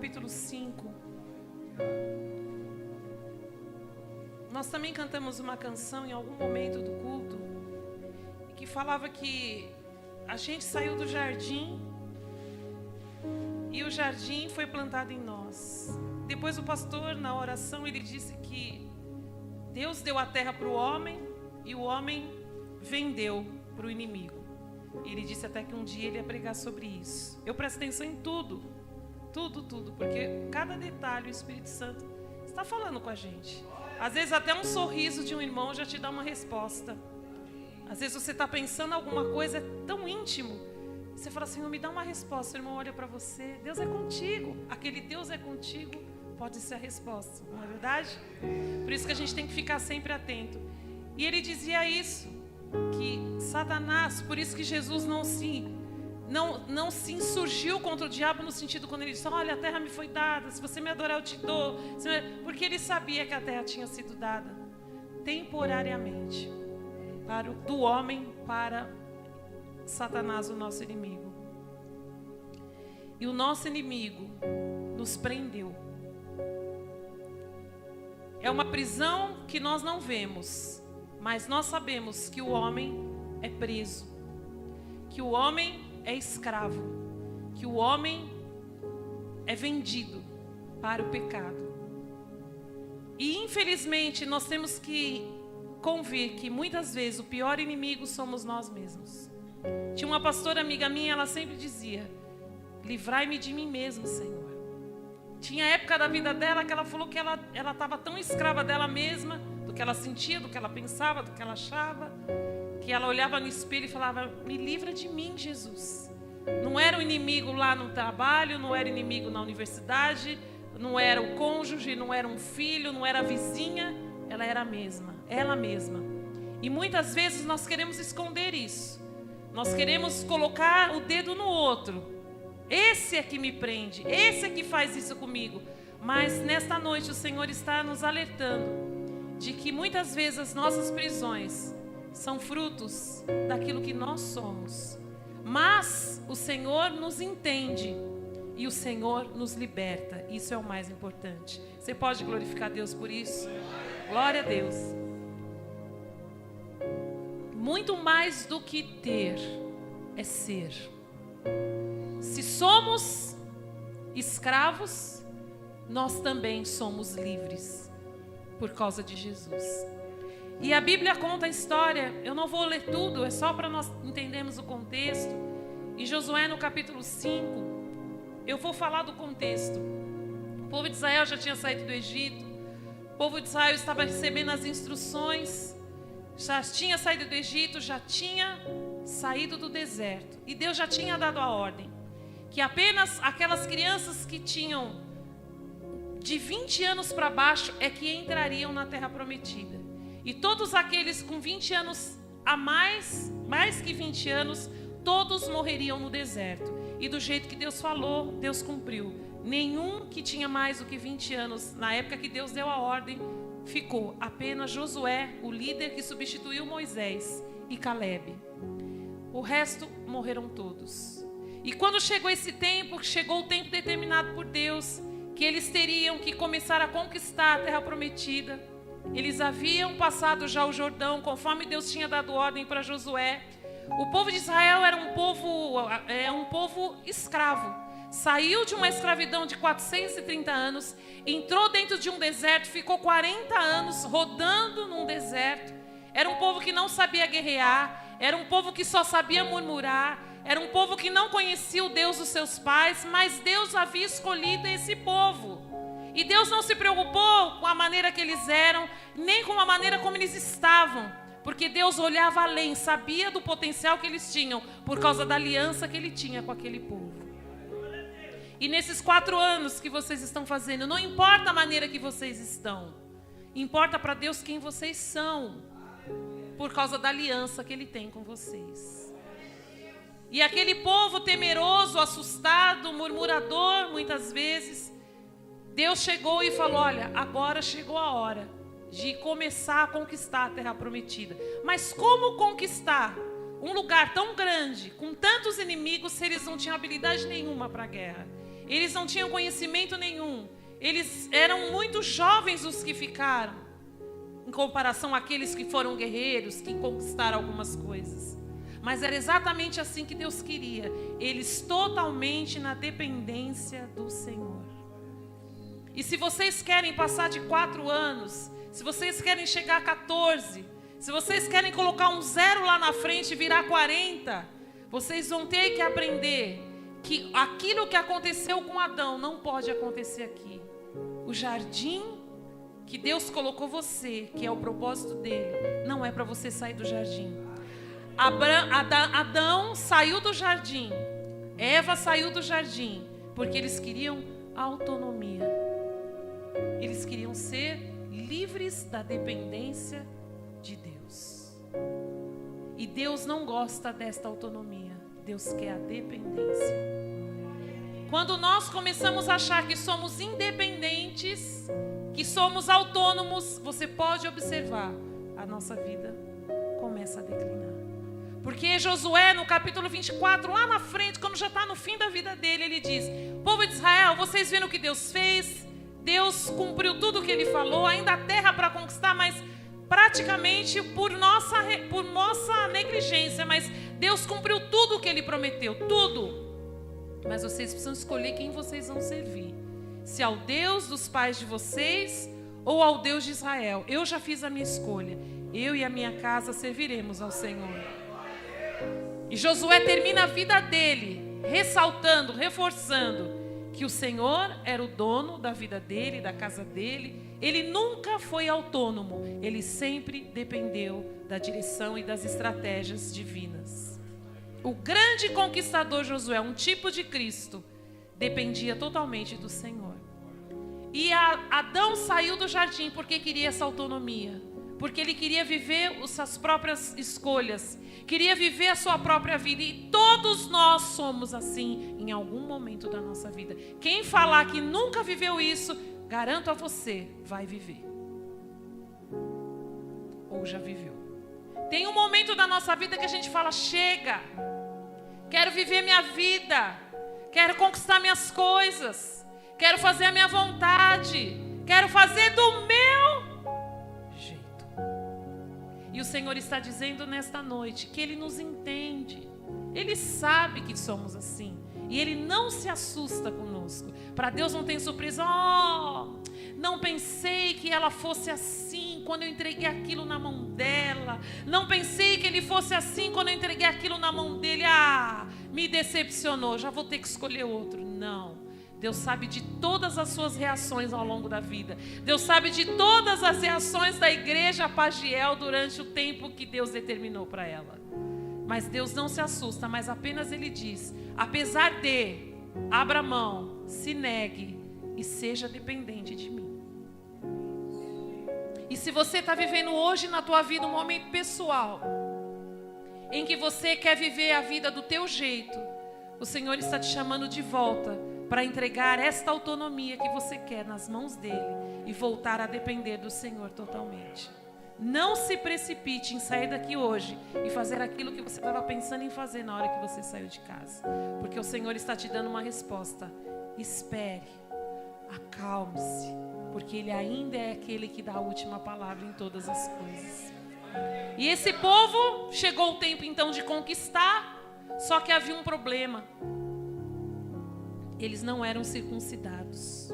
capítulo 5. Nós também cantamos uma canção em algum momento do culto que falava que a gente saiu do jardim e o jardim foi plantado em nós. Depois o pastor, na oração, ele disse que Deus deu a terra para o homem e o homem vendeu para o inimigo. Ele disse até que um dia ele ia pregar sobre isso. Eu presto atenção em tudo, porque cada detalhe o Espírito Santo está falando com a gente. Às vezes até um sorriso de um irmão já te dá uma resposta. Às vezes você está pensando alguma coisa, é tão íntimo. Você fala, Senhor, me dá uma resposta. O irmão olha para você, Deus é contigo. Aquele Deus é contigo pode ser a resposta, não é verdade? Por isso que a gente tem que ficar sempre atento. E ele dizia isso, que Satanás, por isso que Jesus não se insurgiu contra o diabo no sentido quando ele disse, olha, a terra me foi dada, se você me adorar eu te dou. Porque ele sabia que a terra tinha sido dada temporariamente do homem para Satanás, o nosso inimigo. E o nosso inimigo nos prendeu. É uma prisão que nós não vemos, mas nós sabemos que o homem é preso, que o homem é escravo, que o homem é vendido para o pecado. E infelizmente nós temos que convir que muitas vezes o pior inimigo somos nós mesmos. Tinha uma pastora amiga minha, ela sempre dizia, livrai-me de mim mesmo, Senhor. Tinha época da vida dela que ela falou que ela estava tão escrava dela mesma, do que ela sentia, do que ela pensava, do que ela achava, que ela olhava no espelho e falava, me livra de mim, Jesus. Não era o inimigo lá no trabalho, não era inimigo na universidade, não era o cônjuge, não era um filho, não era a vizinha, ela era a mesma, ela mesma. E muitas vezes nós queremos esconder isso. Nós queremos colocar o dedo no outro. Esse é que me prende, esse é que faz isso comigo. Mas nesta noite o Senhor está nos alertando de que muitas vezes as nossas prisões são frutos daquilo que nós somos. Mas o Senhor nos entende e o Senhor nos liberta. Isso é o mais importante. Você pode glorificar Deus por isso? Glória a Deus. Muito mais do que ter é ser. Se somos escravos, nós também somos livres por causa de Jesus. E a Bíblia conta a história, eu não vou ler tudo, é só para nós entendermos o contexto. Em Josué, no capítulo 5, eu vou falar do contexto. O povo de Israel já tinha saído do Egito, o povo de Israel estava recebendo as instruções, já tinha saído do Egito, já tinha saído do deserto. E Deus já tinha dado a ordem que apenas aquelas crianças que tinham de 20 anos para baixo é que entrariam na terra prometida. E todos aqueles com 20 anos a mais que 20 anos, todos morreriam no deserto. E do jeito que Deus falou, Deus cumpriu. Nenhum que tinha mais do que 20 anos, na época que Deus deu a ordem, ficou. Apenas Josué, o líder que substituiu Moisés, e Calebe. O resto morreram todos. E quando chegou esse tempo, chegou o tempo determinado por Deus, que eles teriam que começar a conquistar a terra prometida. Eles haviam passado já o Jordão, conforme Deus tinha dado ordem para Josué. O povo de Israel era um povo escravo. Saiu de uma escravidão de 430 anos, entrou dentro de um deserto, ficou 40 anos rodando num deserto. Era um povo que não sabia guerrear, era um povo que só sabia murmurar, era um povo que não conhecia o Deus dos seus pais, mas Deus havia escolhido esse povo. E Deus não se preocupou com a maneira que eles eram, nem com a maneira como eles estavam, porque Deus olhava além, sabia do potencial que eles tinham, por causa da aliança que Ele tinha com aquele povo. E nesses 4 anos que vocês estão fazendo, não importa a maneira que vocês estão, importa para Deus quem vocês são, por causa da aliança que Ele tem com vocês. E aquele povo temeroso, assustado, murmurador, muitas vezes, Deus chegou e falou, olha, agora chegou a hora de começar a conquistar a terra prometida. Mas como conquistar um lugar tão grande, com tantos inimigos, se eles não tinham habilidade nenhuma para a guerra? Eles não tinham conhecimento nenhum. Eles eram muito jovens os que ficaram, em comparação àqueles que foram guerreiros, que conquistaram algumas coisas. Mas era exatamente assim que Deus queria. Eles totalmente na dependência do Senhor. E se vocês querem passar de 4 anos, se vocês querem chegar a 14, se vocês querem colocar um 0 lá na frente e virar 40, vocês vão ter que aprender que aquilo que aconteceu com Adão não pode acontecer aqui. O jardim que Deus colocou você, que é o propósito dele, não é para você sair do jardim. Adão saiu do jardim, Eva saiu do jardim, porque eles queriam autonomia. Eles queriam ser livres da dependência de Deus. E Deus não gosta desta autonomia. Deus quer a dependência. Quando nós começamos a achar que somos independentes, que somos autônomos, você pode observar, a nossa vida começa a declinar. Porque Josué, no capítulo 24, lá na frente, quando já está no fim da vida dele, ele diz: povo de Israel, vocês viram o que Deus fez? Deus cumpriu tudo o que ele falou, ainda há terra para conquistar, mas praticamente por nossa negligência, mas Deus cumpriu tudo o que ele prometeu, tudo. Mas vocês precisam escolher quem vocês vão servir. Se ao Deus dos pais de vocês ou ao Deus de Israel. Eu já fiz a minha escolha. Eu e a minha casa serviremos ao Senhor. E Josué termina a vida dele ressaltando, reforçando que o Senhor era o dono da vida dele, da casa dele. Ele nunca foi autônomo. Ele sempre dependeu da direção e das estratégias divinas. O grande conquistador Josué, um tipo de Cristo, dependia totalmente do Senhor. E Adão saiu do jardim porque queria essa autonomia, porque ele queria viver as suas próprias escolhas, queria viver a sua própria vida. E todos nós somos assim em algum momento da nossa vida. Quem falar que nunca viveu isso, garanto a você, vai viver. Ou já viveu. Tem um momento da nossa vida que a gente fala: chega, quero viver minha vida, quero conquistar minhas coisas, quero fazer a minha vontade, quero fazer do meu jeito. E o Senhor está dizendo nesta noite que Ele nos entende, Ele sabe que somos assim, e Ele não se assusta conosco. Para Deus não tem surpresa. Não pensei que ela fosse assim quando eu entreguei aquilo na mão dela. Não pensei que ele fosse assim quando eu entreguei aquilo na mão dele. Me decepcionou, já vou ter que escolher outro. Não. Deus sabe de todas as suas reações ao longo da vida. Deus sabe de todas as reações da igreja Pagiel durante o tempo que Deus determinou para ela. Mas Deus não se assusta, mas apenas Ele diz: apesar de, abra mão, se negue e seja dependente de mim. E se você está vivendo hoje na tua vida um momento pessoal, em que você quer viver a vida do teu jeito, o Senhor está te chamando de volta para entregar esta autonomia que você quer nas mãos dEle e voltar a depender do Senhor totalmente. Não se precipite em sair daqui hoje e fazer aquilo que você estava pensando em fazer na hora que você saiu de casa, porque o Senhor está te dando uma resposta. Espere, acalme-se, porque Ele ainda é aquele que dá a última palavra em todas as coisas. E esse povo, chegou o tempo então de conquistar, só que havia um problema. Eles não eram circuncidados.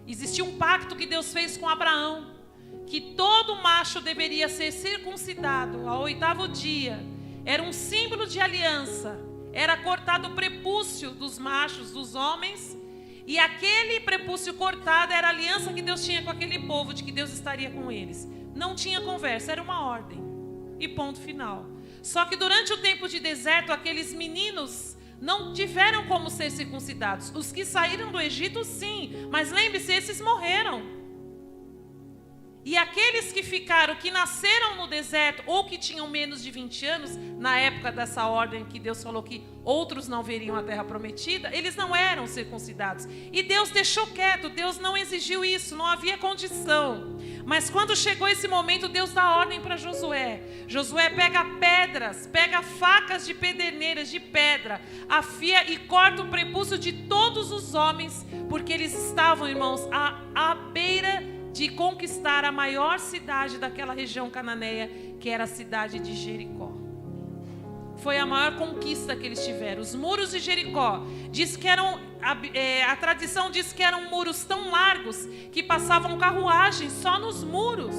Existia um pacto que Deus fez com Abraão, que todo macho deveria ser circuncidado ao 8º dia. Era um símbolo de aliança. Era cortado o prepúcio dos machos, dos homens, e aquele prepúcio cortado era a aliança que Deus tinha com aquele povo, de que Deus estaria com eles. Não tinha conversa, era uma ordem. E ponto final. Só que durante o tempo de deserto, aqueles meninos não tiveram como ser circuncidados. Os que saíram do Egito, sim, mas lembre-se, esses morreram. E aqueles que ficaram, que nasceram no deserto, ou que tinham menos de 20 anos, na época dessa ordem que Deus falou que outros não veriam a terra prometida, eles não eram circuncidados. E Deus deixou quieto, Deus não exigiu isso, não havia condição. Mas quando chegou esse momento, Deus dá ordem para Josué. Josué pega pedras, pega facas de pederneiras, de pedra, afia e corta o prepúcio de todos os homens, porque eles estavam, irmãos, à beira de conquistar a maior cidade daquela região cananeia, que era a cidade de Jericó. Foi a maior conquista que eles tiveram. Os muros de Jericó, diz que eram, a tradição diz que eram muros tão largos que passavam carruagens só nos muros.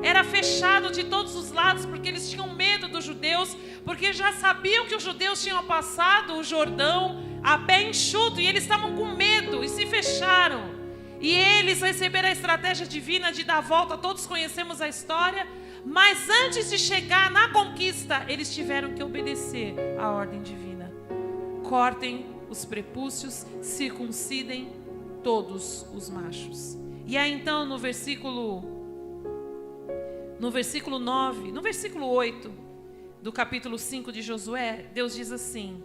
Era fechado de todos os lados, porque eles tinham medo dos judeus, porque já sabiam que os judeus tinham passado o Jordão a pé enxuto, e eles estavam com medo e se fecharam. E eles receberam a estratégia divina de dar a volta. Todos conhecemos a história. Mas antes de chegar na conquista, eles tiveram que obedecer à ordem divina. Cortem os prepúcios, circuncidem todos os machos. E aí então no versículo 9, no versículo 8 do capítulo 5 de Josué, Deus diz assim,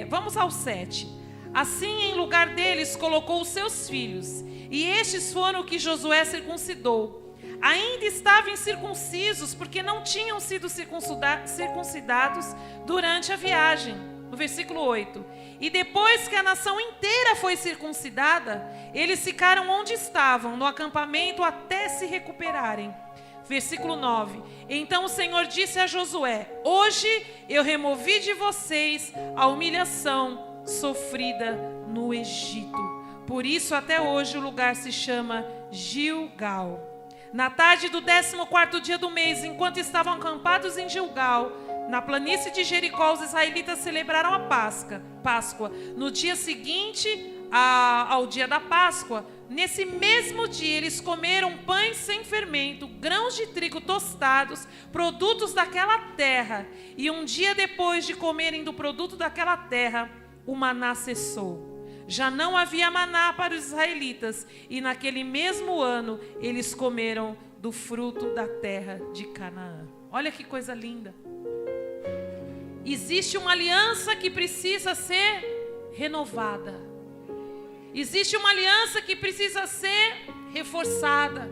vamos ao 7. Assim, em lugar deles, colocou os seus filhos, e estes foram o que Josué circuncidou. Ainda estavam incircuncisos, porque não tinham sido circuncidados durante a viagem. No versículo 8. E depois que a nação inteira foi circuncidada, eles ficaram onde estavam, no acampamento, até se recuperarem. Versículo 9. Então o Senhor disse a Josué: hoje eu removi de vocês a humilhação sofrida no Egito. Por isso até hoje o lugar se chama Gilgal. Na tarde do 14º dia do mês, enquanto estavam acampados em Gilgal, na planície de Jericó, os israelitas celebraram a Páscoa. No dia seguinte ao dia da Páscoa, nesse mesmo dia eles comeram pães sem fermento, grãos de trigo tostados, produtos daquela terra. E um dia depois de comerem do produto daquela terra, o maná cessou. Já não havia maná para os israelitas, e naquele mesmo ano eles comeram do fruto da terra de Canaã. Olha que coisa linda. Existe uma aliança que precisa ser renovada. Existe uma aliança que precisa ser reforçada.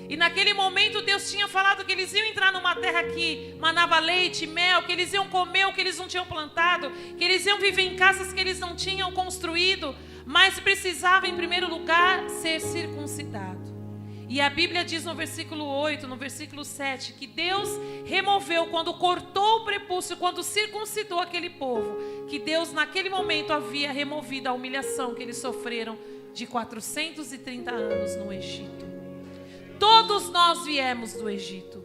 E naquele momento Deus tinha falado que eles iam entrar numa terra que manava leite e mel, que eles iam comer o que eles não tinham plantado, que eles iam viver em casas que eles não tinham construído, mas precisava em primeiro lugar ser circuncidado. E a Bíblia diz no versículo 8, no versículo 7, que Deus removeu, quando cortou o prepúcio, quando circuncidou aquele povo, que Deus naquele momento havia removido a humilhação que eles sofreram de 430 anos no Egito. Todos nós viemos do Egito.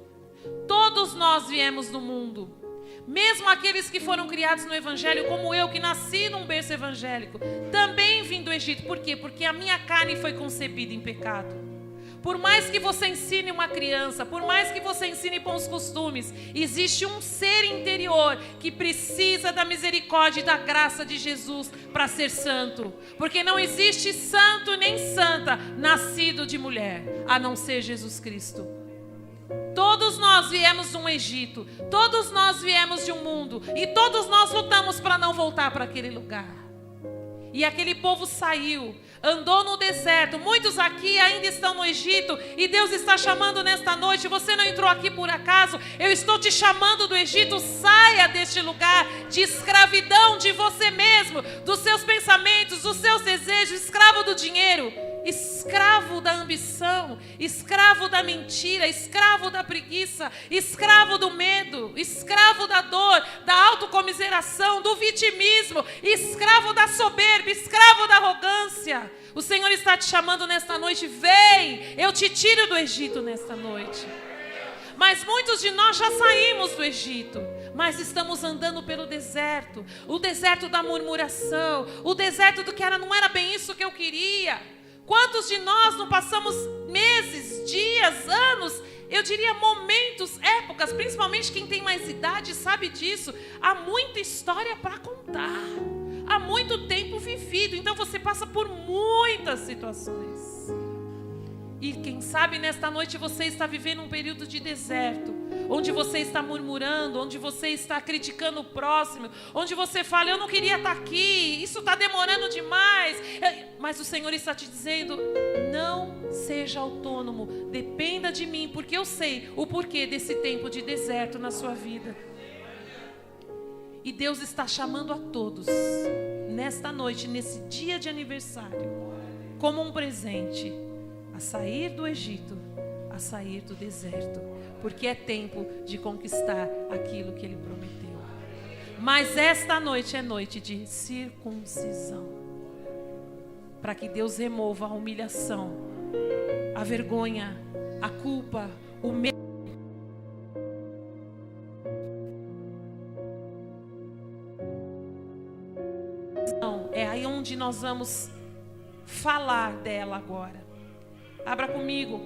Todos nós viemos do mundo. Mesmo aqueles que foram criados no Evangelho, como eu, que nasci num berço evangélico, também vim do Egito. Por quê? Porque a minha carne foi concebida em pecado. Por mais que você ensine uma criança, por mais que você ensine bons costumes, existe um ser interior que precisa da misericórdia e da graça de Jesus para ser santo. Porque não existe santo nem santa nascido de mulher, a não ser Jesus Cristo. Todos nós viemos de um Egito, todos nós viemos de um mundo, e todos nós lutamos para não voltar para aquele lugar. E aquele povo saiu, andou no deserto. Muitos aqui ainda estão no Egito, e Deus está chamando nesta noite. Você não entrou aqui por acaso. Eu estou te chamando do Egito. Saia deste lugar de escravidão de você mesmo, dos seus pensamentos, dos seus desejos, escravo do dinheiro, escravo da ambição, escravo da mentira, escravo da preguiça, escravo do medo, escravo da dor, da autocomiseração, do vitimismo, escravo da soberba, escravo da arrogância. O Senhor está te chamando nesta noite. Vem, eu te tiro do Egito nesta noite. Mas muitos de nós já saímos do Egito, mas estamos andando pelo deserto, o deserto da murmuração, o deserto do que não era bem isso que eu queria. Quantos de nós não passamos meses, dias, anos, eu diria momentos, épocas, principalmente quem tem mais idade sabe disso, há muita história para contar, há muito tempo vivido, então você passa por muitas situações. E quem sabe nesta noite você está vivendo um período de deserto, onde você está murmurando, onde você está criticando o próximo, onde você fala, eu não queria estar aqui, isso está demorando demais. Mas o Senhor está te dizendo, não Seja autônomo, dependa de mim, porque eu sei o porquê desse tempo de deserto na sua vida. E Deus está chamando a todos, nesta noite, nesse dia de aniversário, como um presente, a sair do Egito, a sair do deserto, porque é tempo de conquistar aquilo que Ele prometeu. Mas esta noite é noite de circuncisão, para que Deus remova a humilhação, a vergonha, a culpa, o medo. É aí onde nós vamos falar dela agora. Abra comigo.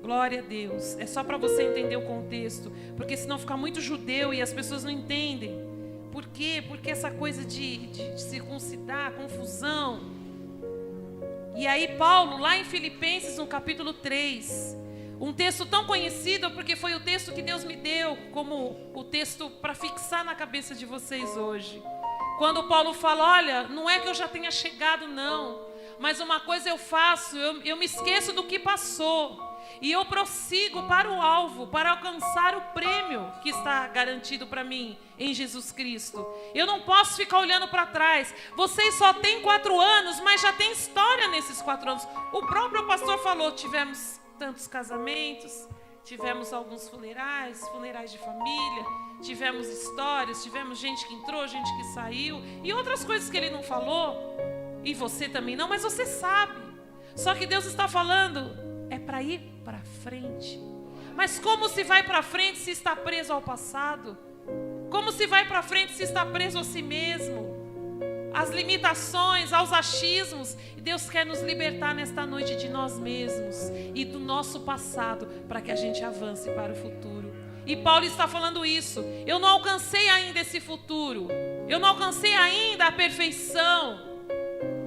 Glória a Deus. É só para você entender o contexto, porque senão fica muito judeu e as pessoas não entendem. Por quê? Porque essa coisa de circuncidar, confusão. E aí Paulo, lá em Filipenses, no capítulo 3, um texto tão conhecido, porque foi o texto que Deus me deu como o texto para fixar na cabeça de vocês hoje. Quando Paulo fala, olha, não é que eu já tenha chegado não, mas uma coisa eu faço, eu me esqueço do que passou. E eu prossigo para o alvo, para alcançar o prêmio que está garantido para mim em Jesus Cristo. Eu não posso ficar olhando para trás. Vocês só têm 4 anos, mas já tem história nesses 4 anos. O próprio pastor falou, tivemos tantos casamentos, tivemos alguns funerais de família, tivemos histórias, tivemos gente que entrou, gente que saiu, e outras coisas que ele não falou, e você também não, mas você sabe. Só que Deus está falando... é para ir para frente. Mas como se vai para frente se está preso ao passado? Como se vai para frente se está preso a si mesmo? Às limitações, aos achismos. E Deus quer nos libertar nesta noite de nós mesmos e do nosso passado, para que a gente avance para o futuro. E Paulo está falando isso. Eu não alcancei ainda esse futuro. Eu não alcancei ainda a perfeição.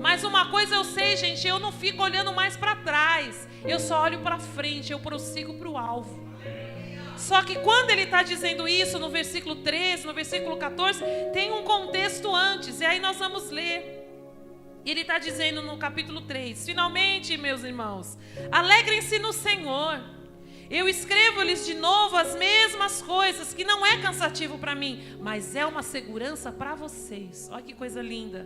Mas uma coisa eu sei, gente, eu não fico olhando mais para trás. Eu só olho para frente, eu prossigo para o alvo. Só que quando ele está dizendo isso, no versículo 13, no versículo 14, tem um contexto antes, e aí nós vamos ler. Ele está dizendo no capítulo 3, finalmente, meus irmãos, alegrem-se no Senhor. Eu escrevo-lhes de novo as mesmas coisas, que não é cansativo para mim, mas é uma segurança para vocês. Olha que coisa linda.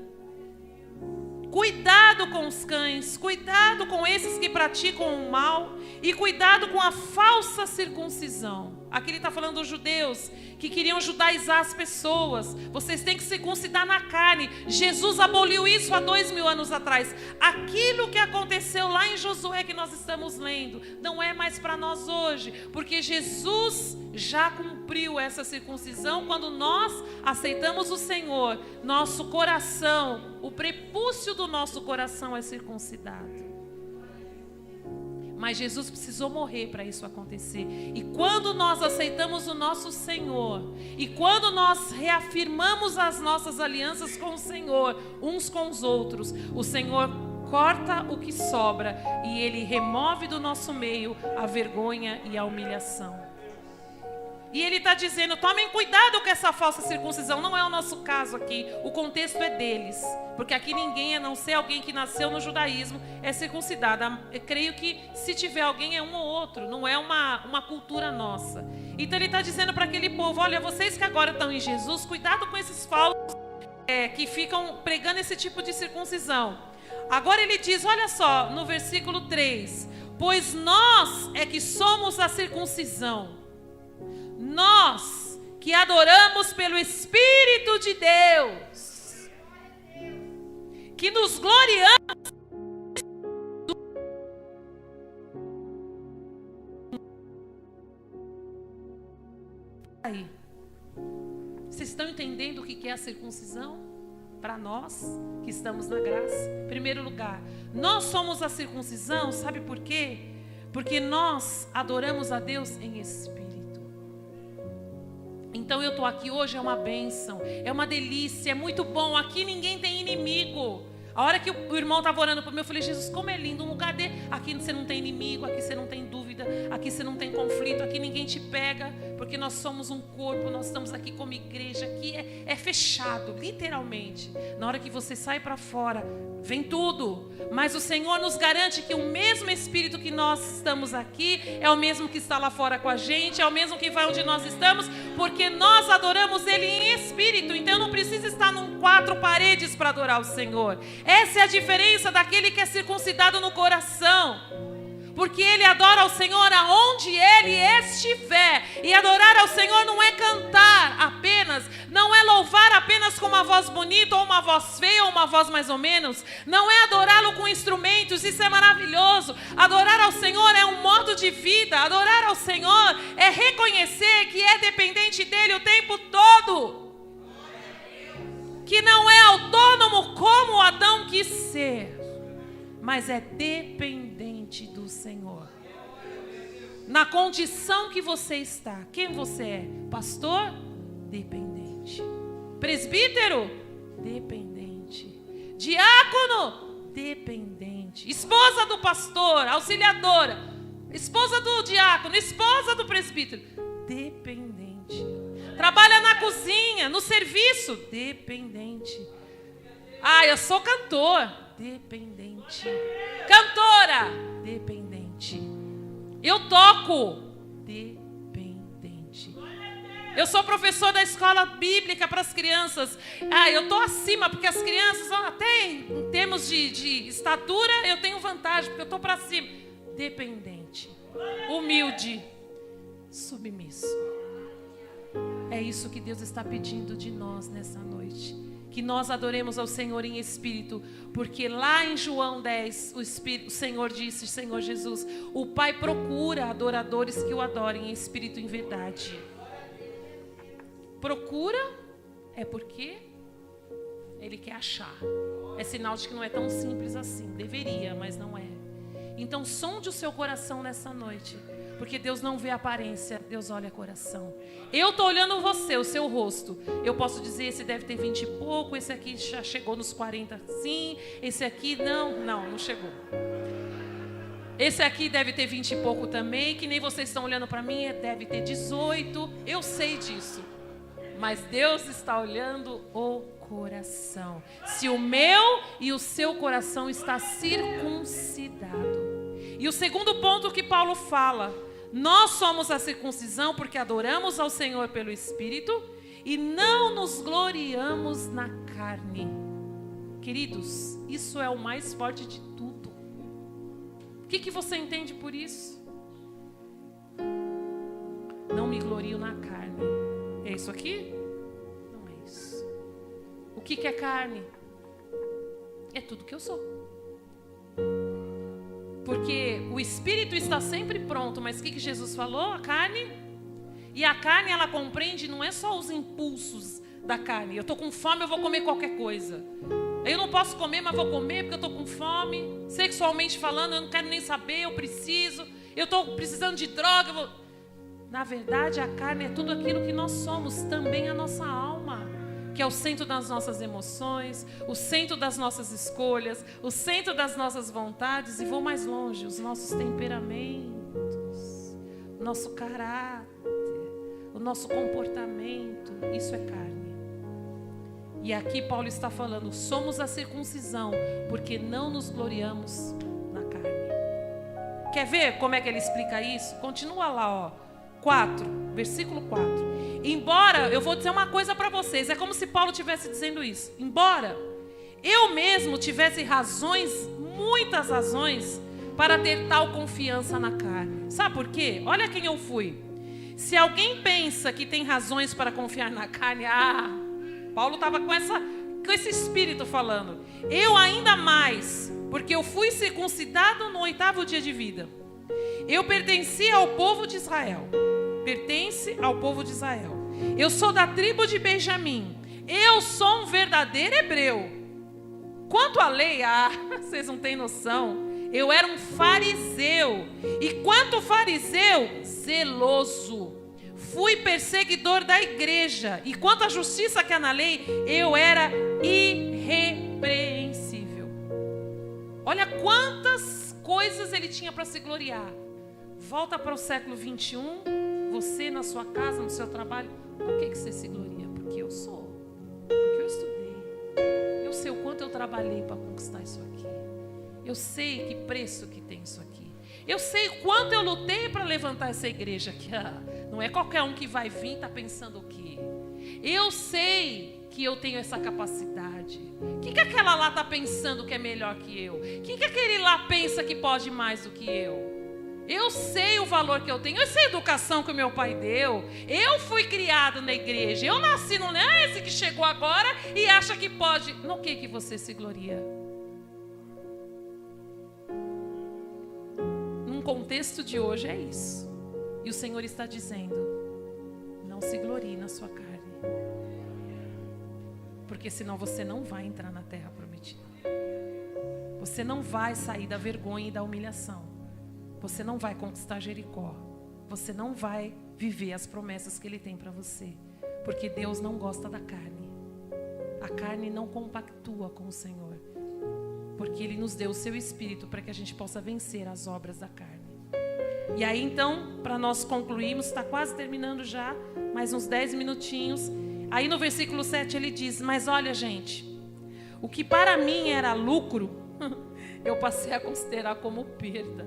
Cuidado com os cães, cuidado com esses que praticam o mal e cuidado com a falsa circuncisão. Aqui ele está falando dos judeus que queriam judaizar as pessoas. Vocês têm que circuncidar na carne. Jesus aboliu isso há 2000 anos atrás. Aquilo que aconteceu lá em Josué que nós estamos lendo, não é mais para nós hoje, porque Jesus já cumpriu essa circuncisão quando nós aceitamos o Senhor. Nosso coração, o prepúcio do nosso coração é circuncidado. Mas Jesus precisou morrer para isso acontecer. E quando nós aceitamos o nosso Senhor, e quando nós reafirmamos as nossas alianças com o Senhor, uns com os outros, o Senhor corta o que sobra e Ele remove do nosso meio a vergonha e a humilhação. E Ele está dizendo, tomem cuidado com essa falsa circuncisão. Não é o nosso caso aqui, o contexto é deles. Porque aqui ninguém, a não ser alguém que nasceu no judaísmo, é circuncidado. Eu creio que se tiver alguém é um ou outro, não é uma cultura nossa. Então Ele está dizendo para aquele povo, olha, vocês que agora estão em Jesus, cuidado com esses falsos que ficam pregando esse tipo de circuncisão. Agora Ele diz, olha só, no versículo 3, pois nós é que somos a circuncisão. Nós que adoramos pelo Espírito de Deus, que nos gloriamos aí. Vocês estão entendendo o que é a circuncisão? Para nós que estamos na graça, em primeiro lugar, nós somos a circuncisão, sabe por quê? Porque nós adoramos a Deus em espírito. Então eu estou aqui hoje, é uma bênção, é uma delícia, é muito bom. Aqui ninguém tem inimigo. A hora que o irmão estava orando por mim, eu falei, Jesus, como é lindo um lugar de... Aqui você não tem inimigo, aqui você não tem dúvida, aqui você não tem conflito, aqui ninguém te pega, porque nós somos um corpo, nós estamos aqui como igreja, aqui é fechado, literalmente. Na hora que você sai para fora, vem tudo, mas o Senhor nos garante que o mesmo Espírito que nós estamos aqui, é o mesmo que está lá fora com a gente, é o mesmo que vai onde nós estamos, porque nós adoramos Ele em Espírito, então não precisa estar em 4 paredes para adorar o Senhor. Essa é a diferença daquele que é circuncidado no coração, porque ele adora ao Senhor aonde ele estiver. E adorar ao Senhor não é cantar apenas, não é louvar apenas com uma voz bonita, ou uma voz feia, ou uma voz mais ou menos. Não é adorá-lo com instrumentos, isso é maravilhoso. Adorar ao Senhor é um modo de vida. Adorar ao Senhor é reconhecer que é dependente dele o tempo todo, que não é autônomo como Adão quis ser, mas é dependente do Senhor. Na condição que você está. Quem você é? Pastor? Dependente. Presbítero? Dependente. Diácono? Dependente. Esposa do pastor, auxiliadora, esposa do diácono, esposa do presbítero, dependente. Trabalha na cozinha, no serviço, dependente. Eu sou cantor, dependente. Cantora, dependente. Eu toco, dependente. Eu sou professor da escola bíblica para as crianças. Eu estou acima, porque as crianças, até em termos de estatura, eu tenho vantagem, porque eu estou para cima. Dependente, humilde, submisso. É isso que Deus está pedindo de nós nessa noite. Que nós adoremos ao Senhor em espírito, porque lá em João 10, o Senhor disse, o Senhor Jesus, o Pai procura adoradores que o adorem em espírito e em verdade. Procura é porque Ele quer achar. É sinal de que não é tão simples assim. Deveria, mas não é. Então sonde o seu coração nessa noite, porque Deus não vê aparência, Deus olha coração. Eu estou olhando você, o seu rosto. Eu posso dizer, esse deve ter 20 e pouco, esse aqui já chegou nos 40, sim. Esse aqui não chegou. Esse aqui deve ter 20 e pouco também, que nem vocês estão olhando para mim, deve ter 18. Eu sei disso. Mas Deus está olhando o coração. Se o meu e o seu coração está circuncidado. E o segundo ponto que Paulo fala, nós somos a circuncisão porque adoramos ao Senhor pelo Espírito e não nos gloriamos na carne. Queridos, isso é o mais forte de tudo. O que você entende por isso? Não me glorio na carne. É isso aqui? Não é isso. O que é carne? É tudo que eu sou. Porque o Espírito está sempre pronto, mas o que Jesus falou? A carne. E a carne, ela compreende, não é só os impulsos da carne. Eu estou com fome, eu vou comer qualquer coisa. Eu não posso comer, mas vou comer porque eu estou com fome. Sexualmente falando, eu não quero nem saber, eu preciso. Eu estou precisando de droga. Na verdade, a carne é tudo aquilo que nós somos, também a nossa alma, que é o centro das nossas emoções, o centro das nossas escolhas, o centro das nossas vontades, e vou mais longe, os nossos temperamentos, o nosso caráter, o nosso comportamento, isso é carne. E aqui Paulo está falando, somos a circuncisão, porque não nos gloriamos na carne. Quer ver como é que ele explica isso? Continua lá, 4, versículo 4. Embora, eu vou dizer uma coisa para vocês, é como se Paulo estivesse dizendo isso. Embora eu mesmo tivesse razões, muitas razões, para ter tal confiança na carne. Sabe por quê? Olha quem eu fui. Se alguém pensa que tem razões para confiar na carne, Paulo estava com esse espírito falando. Eu ainda mais, porque eu fui circuncidado no 8º dia de vida. Eu pertenci ao povo de Israel. Pertence ao povo de Israel. Eu sou da tribo de Benjamim. Eu sou um verdadeiro hebreu. Quanto à lei, vocês não têm noção. Eu era um fariseu. E quanto fariseu, zeloso. Fui perseguidor da igreja. E quanto à justiça que há na lei, eu era irrepreensível. Olha quantas coisas ele tinha para se gloriar. Volta para o século 21, você na sua casa, no seu trabalho, por que você se gloria? Porque eu sou, porque eu estudei, eu sei o quanto eu trabalhei para conquistar isso aqui, eu sei que preço que tem isso aqui, eu sei o quanto eu lutei para levantar essa igreja aqui. Não é qualquer um que vai vir e está pensando o quê? Eu sei que eu tenho essa capacidade. O que aquela lá está pensando que é melhor que eu? O que aquele lá pensa que pode mais do que eu? Eu sei o valor que eu tenho, eu sei a educação que o meu pai deu. Eu fui criado na igreja, eu nasci, não é esse que chegou agora e acha que pode. No que você se gloria? Num contexto de hoje é isso. E o Senhor está dizendo, não se glorie na sua carne. Porque senão você não vai entrar na terra prometida. Você não vai sair da vergonha e da humilhação. Você não vai conquistar Jericó. Você não vai viver as promessas que Ele tem para você. Porque Deus não gosta da carne. A carne não compactua com o Senhor. Porque Ele nos deu o seu Espírito para que a gente possa vencer as obras da carne. E aí então, para nós concluirmos, está quase terminando já, mais uns 10 minutinhos. Aí no versículo 7 ele diz, mas olha gente, o que para mim era lucro, eu passei a considerar como perda.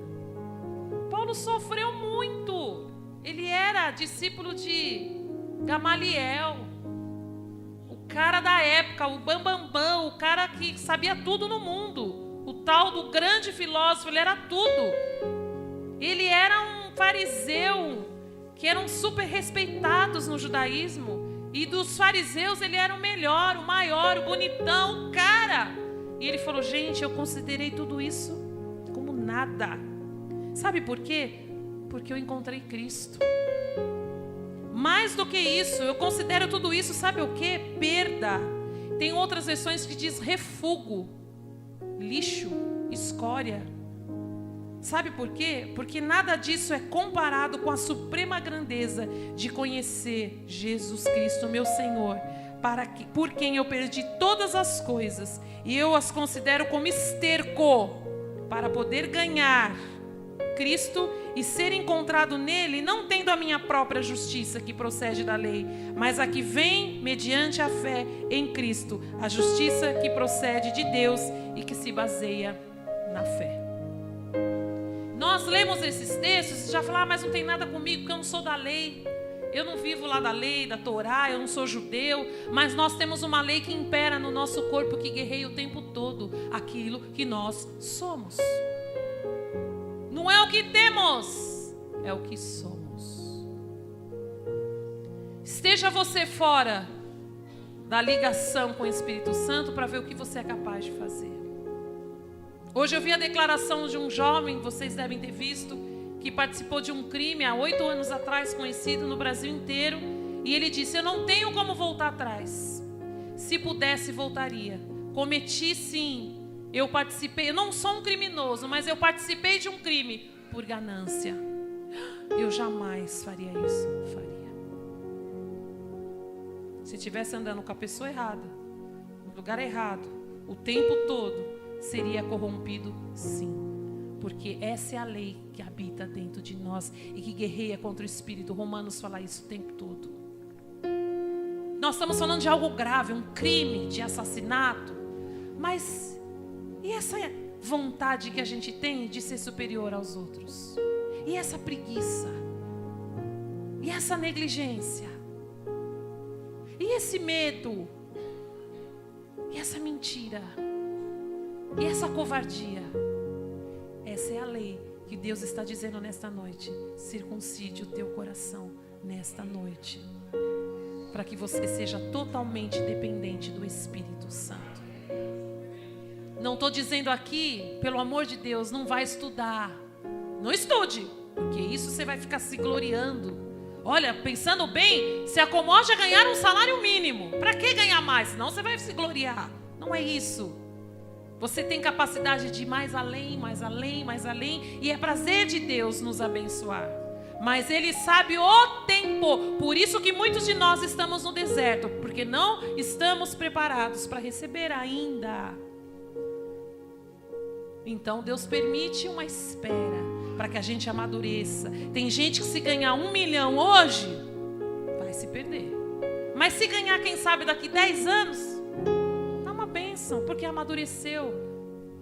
Paulo sofreu muito. Ele era discípulo de Gamaliel, o cara da época, o bambambam, o cara que sabia tudo no mundo, o tal do grande filósofo, ele era tudo. Ele era um fariseu, que eram super respeitados no judaísmo. E dos fariseus ele era o melhor, o maior, o bonitão, o cara. E ele falou, gente, eu considerei tudo isso como nada. Sabe por quê? Porque eu encontrei Cristo. Mais do que isso, eu considero tudo isso, sabe o quê? Perda. Tem outras versões que diz refúgio, lixo, escória. Sabe por quê? Porque nada disso é comparado com a suprema grandeza de conhecer Jesus Cristo, meu Senhor, por quem eu perdi todas as coisas e eu as considero como esterco para poder ganhar Cristo e ser encontrado nele, não tendo a minha própria justiça que procede da lei, mas a que vem mediante a fé em Cristo, a justiça que procede de Deus e que se baseia na fé. Nós lemos esses textos e já falamos, mas não tem nada comigo, porque eu não sou da lei. Eu não vivo lá da lei, da Torá, eu não sou judeu. Mas nós temos uma lei que impera no nosso corpo, que guerreia o tempo todo aquilo que nós somos. Não é o que temos, é o que somos. Esteja você fora da ligação com o Espírito Santo para ver o que você é capaz de fazer. Hoje eu vi a declaração de um jovem, vocês devem ter visto, que participou de um crime há 8 anos atrás, conhecido no Brasil inteiro. E ele disse, eu não tenho como voltar atrás. Se pudesse, voltaria. Cometi sim, eu participei, eu não sou um criminoso, mas eu participei de um crime por ganância. Eu jamais faria isso, faria. Se estivesse andando com a pessoa errada, no lugar errado, o tempo todo, seria corrompido, sim. Porque essa é a lei que habita dentro de nós e que guerreia contra o Espírito. Romanos fala isso o tempo todo. Nós estamos falando de algo grave, um crime de assassinato. Mas e essa vontade que a gente tem de ser superior aos outros? E essa preguiça? E essa negligência? E esse medo? E essa mentira? E essa covardia? Essa é a lei que Deus está dizendo nesta noite. Circuncide o teu coração nesta noite, para que você seja totalmente dependente do Espírito Santo. Não estou dizendo aqui, pelo amor de Deus, não vai estudar. Não estude, porque isso você vai ficar se gloriando. Olha, pensando bem, se acomode a ganhar um salário mínimo. Para que ganhar mais? Senão você vai se gloriar. Não é isso. Você tem capacidade de ir mais além, mais além, mais além. E é prazer de Deus nos abençoar. Mas Ele sabe o tempo. Por isso que muitos de nós estamos no deserto. Porque não estamos preparados para receber ainda. Então Deus permite uma espera. para que a gente amadureça. Tem gente que se ganhar 1 milhão hoje, vai se perder. Mas se ganhar, quem sabe, daqui 10 anos, dá uma bênção, porque amadureceu.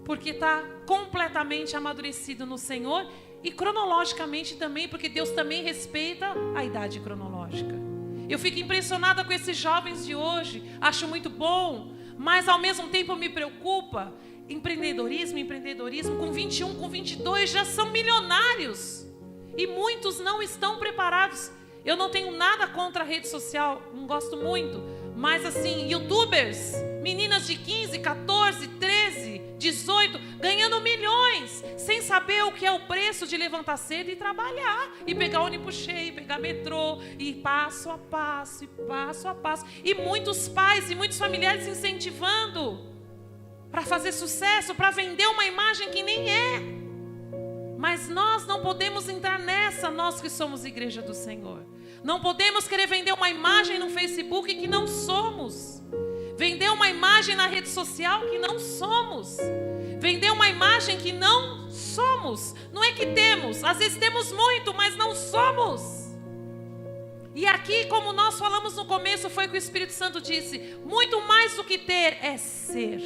Porque está completamente amadurecido no Senhor. E cronologicamente também, porque Deus também respeita a idade cronológica. Eu fico impressionada com esses jovens de hoje, acho muito bom, mas ao mesmo tempo me preocupa. Empreendedorismo, com 21, com 22 já são milionários. E muitos não estão preparados. Eu não tenho nada contra a rede social, não gosto muito. Mas assim, youtubers, meninas de 15, 14, 13, 18, ganhando milhões, sem saber o que é o preço de levantar cedo e trabalhar, e pegar ônibus cheio, pegar metrô, e passo a passo, e passo a passo. E muitos pais e muitos familiares incentivando para fazer sucesso, para vender uma imagem que nem é. Mas nós não podemos entrar nessa, nós que somos igreja do Senhor. Não podemos querer vender uma imagem no Facebook que não somos. Vender uma imagem na rede social que não somos. Vender uma imagem que não somos. Não é que temos, às vezes temos muito, mas não somos. E aqui, como nós falamos no começo, foi o que o Espírito Santo disse: muito mais do que ter é ser.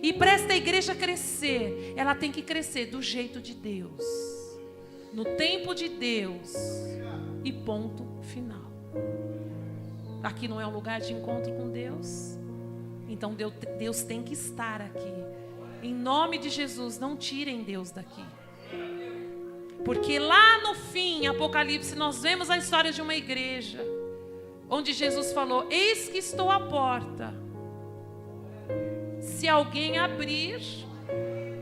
E para esta igreja crescer, ela tem que crescer do jeito de Deus, no tempo de Deus, e ponto final. Aqui não é um lugar de encontro com Deus, então Deus tem que estar aqui. Em nome de Jesus, não tirem Deus daqui. Porque lá no fim, em Apocalipse, nós vemos a história de uma igreja, onde Jesus falou: eis que estou à porta. Se alguém abrir,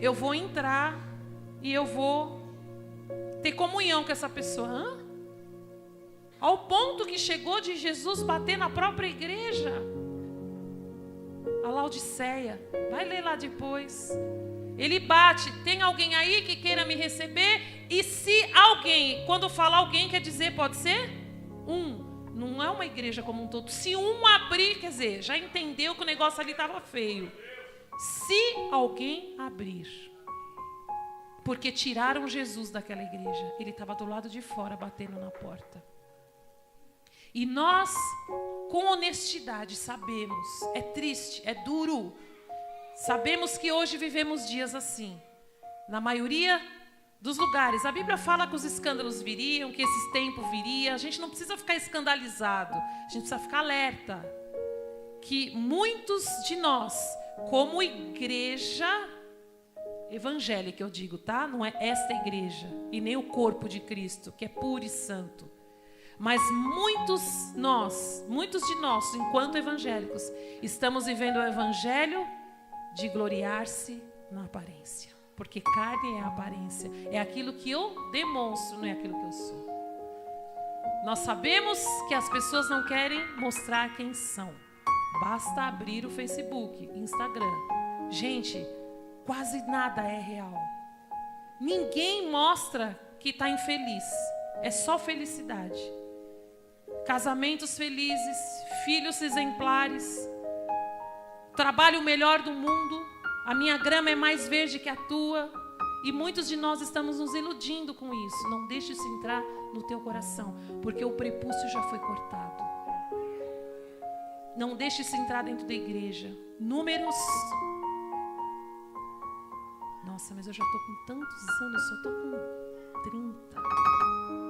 eu vou entrar e eu vou ter comunhão com essa pessoa. Ao ponto que chegou de Jesus bater na própria igreja. A Laodiceia, vai ler lá depois. Ele bate: tem alguém aí que queira me receber? E se alguém, quando fala alguém, quer dizer, pode ser não é uma igreja como um todo. Se um abrir, quer dizer, já entendeu que o negócio ali estava feio. Se alguém abrir. Porque tiraram Jesus daquela igreja. Ele estava do lado de fora, batendo na porta. E nós, com honestidade, sabemos, é triste, é duro, sabemos que hoje vivemos dias assim. Na maioria dos lugares, a Bíblia fala que os escândalos viriam, que esses tempos viriam. A gente não precisa ficar escandalizado, a gente precisa ficar alerta. Que muitos de nós, como igreja evangélica, eu digo, tá? Não é esta igreja, e nem o corpo de Cristo, que é puro e santo. Mas muitos de nós, enquanto evangélicos, estamos vivendo o evangelho de gloriar-se na aparência. Porque carne é a aparência, é aquilo que eu demonstro, não é aquilo que eu sou. Nós sabemos que as pessoas não querem mostrar quem são. Basta abrir o Facebook, Instagram. Gente, quase nada é real. Ninguém mostra que está infeliz. É só felicidade. Casamentos felizes, filhos exemplares, trabalho melhor do mundo, a minha grama é mais verde que a tua. E muitos de nós estamos nos iludindo com isso. Não deixe isso entrar no teu coração, porque o prepúcio já foi cortado. Não deixe isso entrar dentro da igreja. Números. Nossa, mas eu já estou com tantos anos, eu só estou com 30.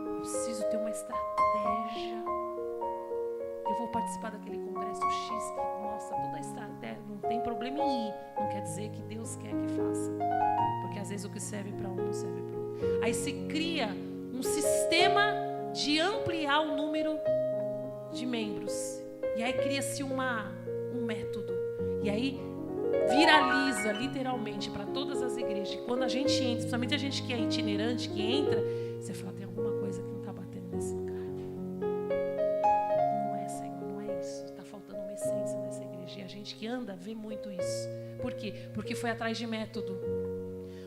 Eu preciso ter uma estratégia. Eu vou participar daquele congresso X que mostra toda a estratégia. Não tem problema em ir. Não quer dizer que Deus quer que faça. Porque às vezes o que serve para um não serve para outro. Aí se cria um sistema de ampliar o número de membros. E aí cria-se um método. E aí viraliza literalmente para todas as igrejas. E quando a gente entra, principalmente a gente que é itinerante, que entra, você fala: tem alguma coisa que não está batendo nesse lugar. Não é, Senhor, não é isso. Está faltando uma essência nessa igreja. E a gente que anda vê muito isso. Por quê? Porque foi atrás de método.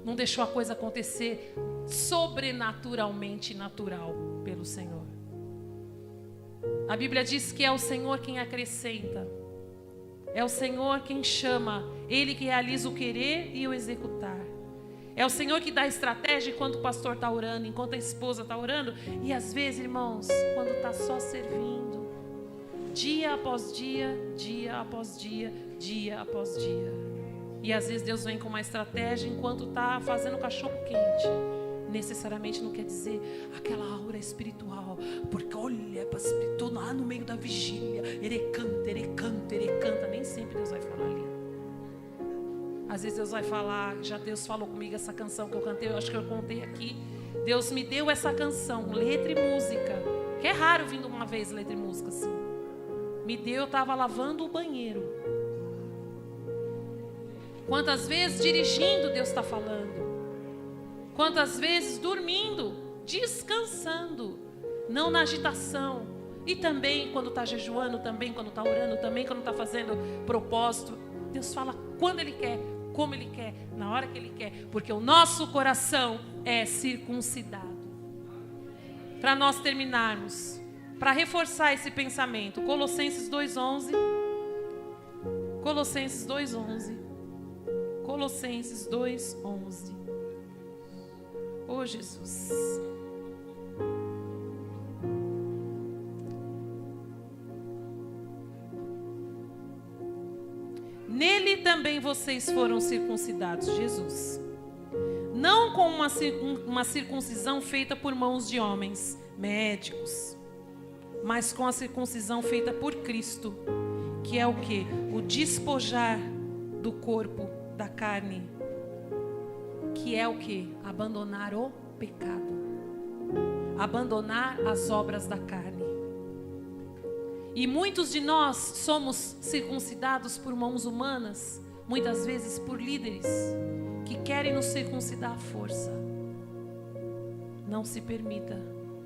Não deixou a coisa acontecer sobrenaturalmente natural pelo Senhor. A Bíblia diz que é o Senhor quem acrescenta. É o Senhor quem chama. Ele que realiza o querer e o executar. É o Senhor que dá estratégia enquanto o pastor está orando, enquanto a esposa está orando. E às vezes, irmãos, quando está só servindo, dia após dia, dia após dia, dia após dia. E às vezes Deus vem com uma estratégia enquanto está fazendo cachorro quente. Necessariamente não quer dizer aquela aura espiritual. Porque olha, estou lá no meio da vigília. Ele canta. Nem sempre Deus vai falar ali. Às vezes Deus vai falar, já Deus falou comigo essa canção que eu cantei, eu acho que eu contei aqui. Deus me deu essa canção, letra e música, que é raro vindo uma vez letra e música assim. Me deu, eu estava lavando o banheiro. Quantas vezes dirigindo Deus está falando. Quantas vezes dormindo, descansando, não na agitação. E também quando está jejuando, também quando está orando, também quando está fazendo propósito. Deus fala quando Ele quer, como Ele quer, na hora que Ele quer, porque o nosso coração é circuncidado. Para nós terminarmos, para reforçar esse pensamento, Colossenses 2:11, Colossenses 2:11, Colossenses 2:11. Oh Jesus. Nele também vocês foram circuncidados, Jesus. Não com uma circuncisão feita por mãos de homens, médicos, mas com a circuncisão feita por Cristo, que é o quê? O despojar do corpo, da carne, que é o quê? Abandonar o pecado, abandonar as obras da carne. E muitos de nós somos circuncidados por mãos humanas, muitas vezes por líderes que querem nos circuncidar à força. Não se permita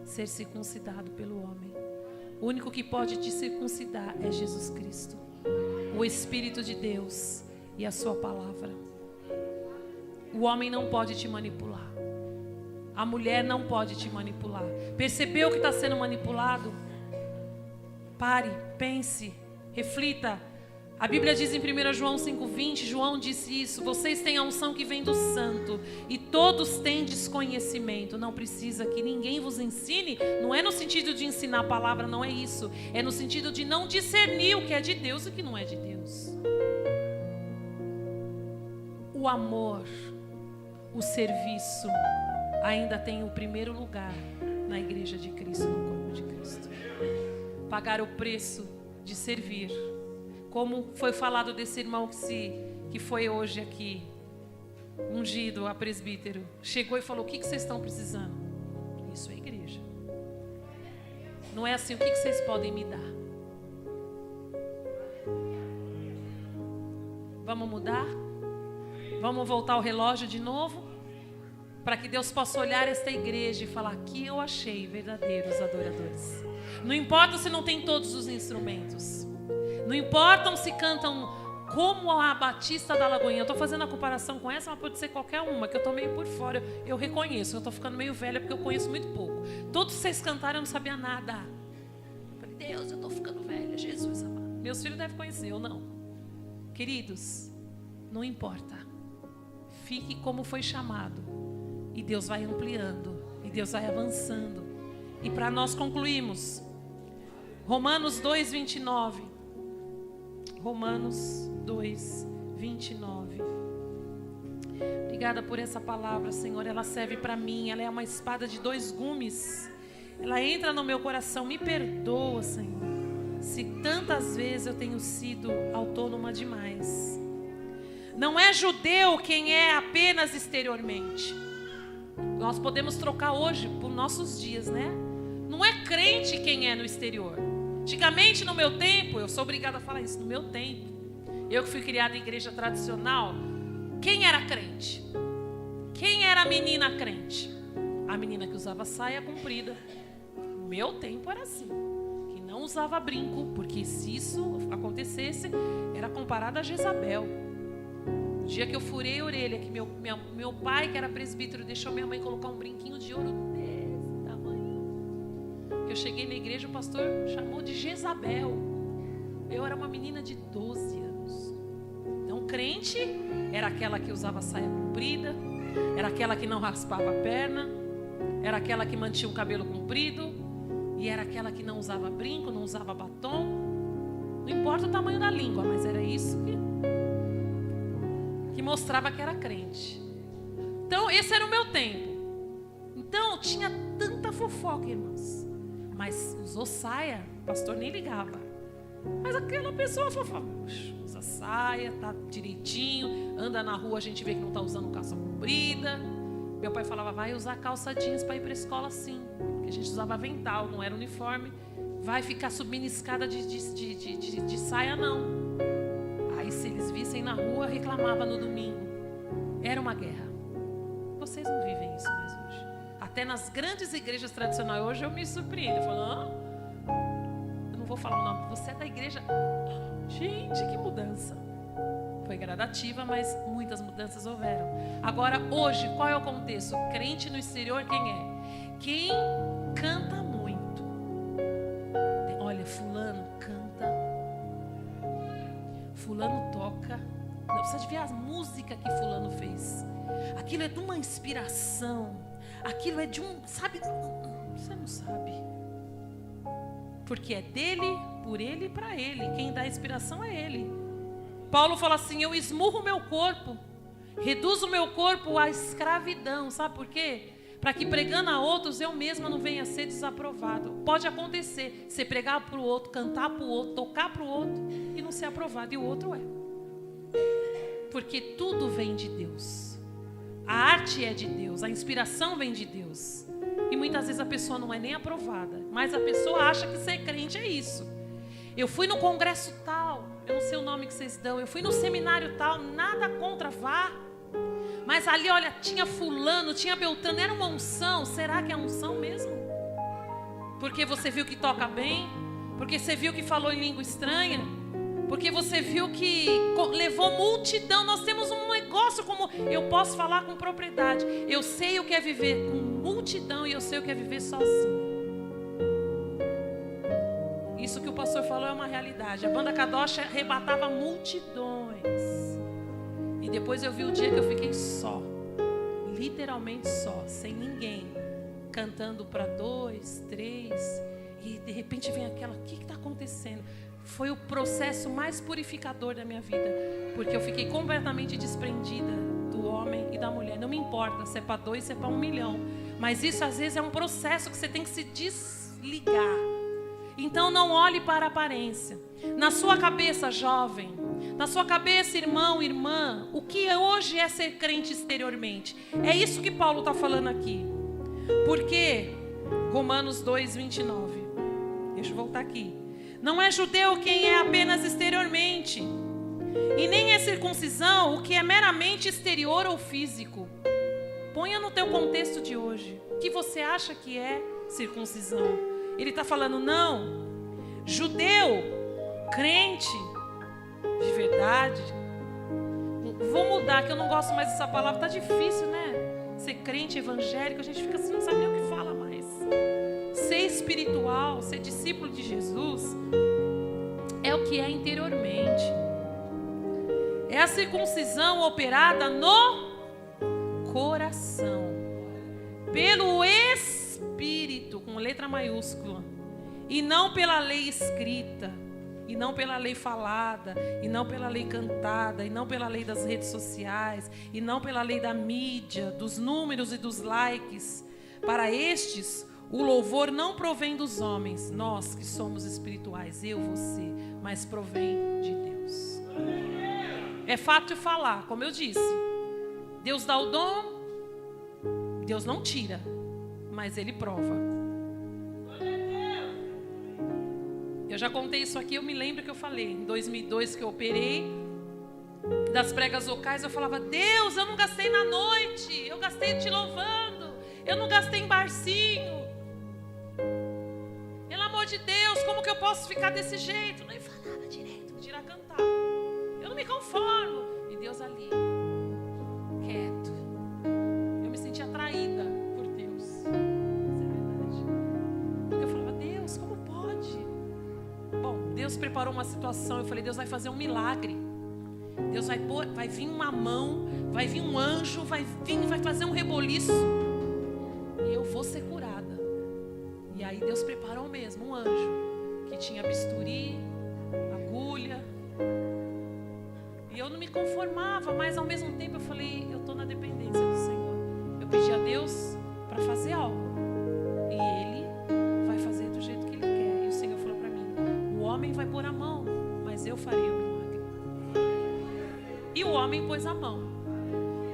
ser circuncidado pelo homem. O único que pode te circuncidar é Jesus Cristo, o Espírito de Deus e a sua palavra. O homem não pode te manipular. A mulher não pode te manipular. Percebeu que está sendo manipulado? Pare, pense, reflita. A Bíblia diz em 1 João 5,20, João disse isso: vocês têm a unção que vem do santo e todos têm desconhecimento. Não precisa que ninguém vos ensine. Não é no sentido de ensinar a palavra, não é isso. É no sentido de não discernir o que é de Deus e o que não é de Deus. O amor, o serviço ainda tem o primeiro lugar na igreja de Cristo, no corpo de Cristo. Pagar o preço de servir. Como foi falado desse irmão que foi hoje aqui, ungido a presbítero. Chegou e falou: o que vocês estão precisando? Isso é igreja. Não é assim, o que vocês podem me dar? Vamos mudar? Vamos voltar o relógio de novo? Para que Deus possa olhar esta igreja e falar: aqui eu achei verdadeiros adoradores. Não importa se não tem todos os instrumentos. Não importa se cantam como a Batista da Lagoinha. Eu estou fazendo a comparação com essa, mas pode ser qualquer uma, que eu estou meio por fora. Eu reconheço, eu estou ficando meio velha porque eu conheço muito pouco. Todos vocês cantaram, eu não sabia nada. Eu falei: Deus, eu estou ficando velha, Jesus amado. Meus filhos devem conhecer, eu não. Queridos, não importa. Fique como foi chamado. E Deus vai ampliando. E Deus vai avançando. E para nós concluirmos, Romanos 2:29. Romanos 2:29. Obrigada por essa palavra, Senhor. Ela serve para mim. Ela é uma espada de 2 gumes. Ela entra no meu coração. Me perdoa, Senhor, se tantas vezes eu tenho sido autônoma demais. Não é judeu quem é apenas exteriormente. Nós podemos trocar hoje por nossos dias, né? Não é crente quem é no exterior. Antigamente, no meu tempo, eu sou obrigada a falar isso, no meu tempo, eu que fui criada em igreja tradicional, quem era crente? Quem era a menina crente? A menina que usava saia comprida. No meu tempo era assim, que não usava brinco, porque se isso acontecesse, era comparada a Jezabel. O dia que eu furei a orelha, que meu pai, que era presbítero, deixou minha mãe colocar um brinquinho de ouro desse tamanho. Eu cheguei na igreja, o pastor chamou de Jezabel. Eu era uma menina de 12 anos. Então, crente era aquela que usava saia comprida, Era aquela que não raspava a perna, era aquela que mantinha o cabelo comprido, e era aquela que não usava brinco, não usava batom. Não importa o tamanho da língua, mas era isso que mostrava que era crente. Então, esse era o meu tempo. Então, tinha tanta fofoca, irmãos. Mas usou saia, o pastor nem ligava. Mas aquela pessoa fofoca, usa saia, tá direitinho, anda na rua, a gente vê que não tá usando calça comprida. Meu pai falava, vai usar calça jeans para ir para a escola sim. Porque a gente usava avental, não era uniforme. Vai ficar subindo escada de saia, não. Aí se eles vissem na rua, reclamava no domingo. Era uma guerra. Vocês não vivem isso mais hoje. Até nas grandes igrejas tradicionais hoje eu me surpreendo. Eu falo, eu não vou falar o nome. Você é da igreja? Gente, que mudança. Foi gradativa, mas muitas mudanças houveram. Agora, hoje, qual é o contexto? Crente no exterior, quem é? Quem canta muito. Olha, fulano canta. Fulano toca. Não precisa de ver as músicas que fulano fez. Aquilo é de uma inspiração. Aquilo é de um, sabe? Você não sabe. Porque é dele, por ele e para ele. Quem dá a inspiração é ele. Paulo fala assim, eu esmurro o meu corpo, reduzo o meu corpo à escravidão. Sabe por quê? Para que pregando a outros, eu mesma não venha a ser desaprovado. Pode acontecer, você pregar para o outro, cantar para o outro, tocar para o outro e não ser aprovado, e o outro é. Porque tudo vem de Deus. A arte é de Deus, a inspiração vem de Deus. E muitas vezes a pessoa não é nem aprovada, mas a pessoa acha que ser crente é isso. Eu fui no congresso tal, eu não sei o nome que vocês dão, eu fui no seminário tal, nada contra, vá. Mas ali, olha, tinha fulano, tinha Beltrano, era uma unção. Será que é unção mesmo? Porque você viu que toca bem? Porque você viu que falou em língua estranha? Porque você viu que levou multidão? Nós temos um negócio como, eu posso falar com propriedade. Eu sei o que é viver com multidão e eu sei o que é viver sozinho. Isso que o pastor falou é uma realidade. A banda Kadosh arrebatava multidões. E depois eu vi o dia que eu fiquei só. Literalmente só, sem ninguém. Cantando para 2, 3. E de repente vem aquela, o que está acontecendo? Foi o processo mais purificador da minha vida. Porque eu fiquei completamente desprendida do homem e da mulher. Não me importa se é para 2, se é para 1 milhão. Mas isso às vezes é um processo que você tem que se desligar. Então não olhe para a aparência. Na sua cabeça, jovem, na sua cabeça, irmão, irmã, o que hoje é ser crente exteriormente? É isso que Paulo está falando aqui. Porque Romanos 2, 29. Deixa eu voltar aqui. Não é judeu quem é apenas exteriormente, e nem é circuncisão o que é meramente exterior ou físico. Ponha no teu contexto de hoje. O que você acha que é circuncisão? Ele está falando, não, judeu, crente, de verdade. Vou mudar, que eu não gosto mais dessa palavra, está difícil, né? Ser crente evangélico, a gente fica assim, não sabe nem o que fala mais. Ser espiritual, ser discípulo de Jesus, é o que é interiormente. É a circuncisão operada no coração, pelo Espírito, com letra maiúscula, e não pela lei escrita, e não pela lei falada, e não pela lei cantada, e não pela lei das redes sociais, e não pela lei da mídia, dos números e dos likes. Para estes, o louvor não provém dos homens, nós que somos espirituais, eu, você, mas provém de Deus. É fato de falar, como eu disse, Deus dá o dom, Deus não tira, mas Ele prova. Eu já contei isso aqui, eu me lembro que eu falei, em 2002 que eu operei, das pregas vocais, eu falava, Deus, eu não gastei na noite, eu gastei te louvando, eu não gastei em barzinho. Pelo amor de Deus, como que eu posso ficar desse jeito? Nem falava direito, me tirar cantar. Eu não me conformo. E Deus ali, quieto. Eu me senti atraída por Deus. Isso é verdade. Porque eu falava, Deus, como pode? Bom, Deus preparou uma situação. Eu falei, Deus vai fazer um milagre. Deus vai vir uma mão, vai vir um anjo, vai fazer um reboliço e eu vou ser curada. E aí Deus preparou mesmo um anjo que tinha bisturi, agulha. E eu não me conformava, mas ao mesmo tempo eu falei, eu estou na dependência do Senhor. Eu pedi a Deus para fazer algo e Ele vai fazer do jeito que Ele quer. E o Senhor falou para mim, o homem vai pôr a mão, mas eu farei o milagre. E o homem pôs a mão.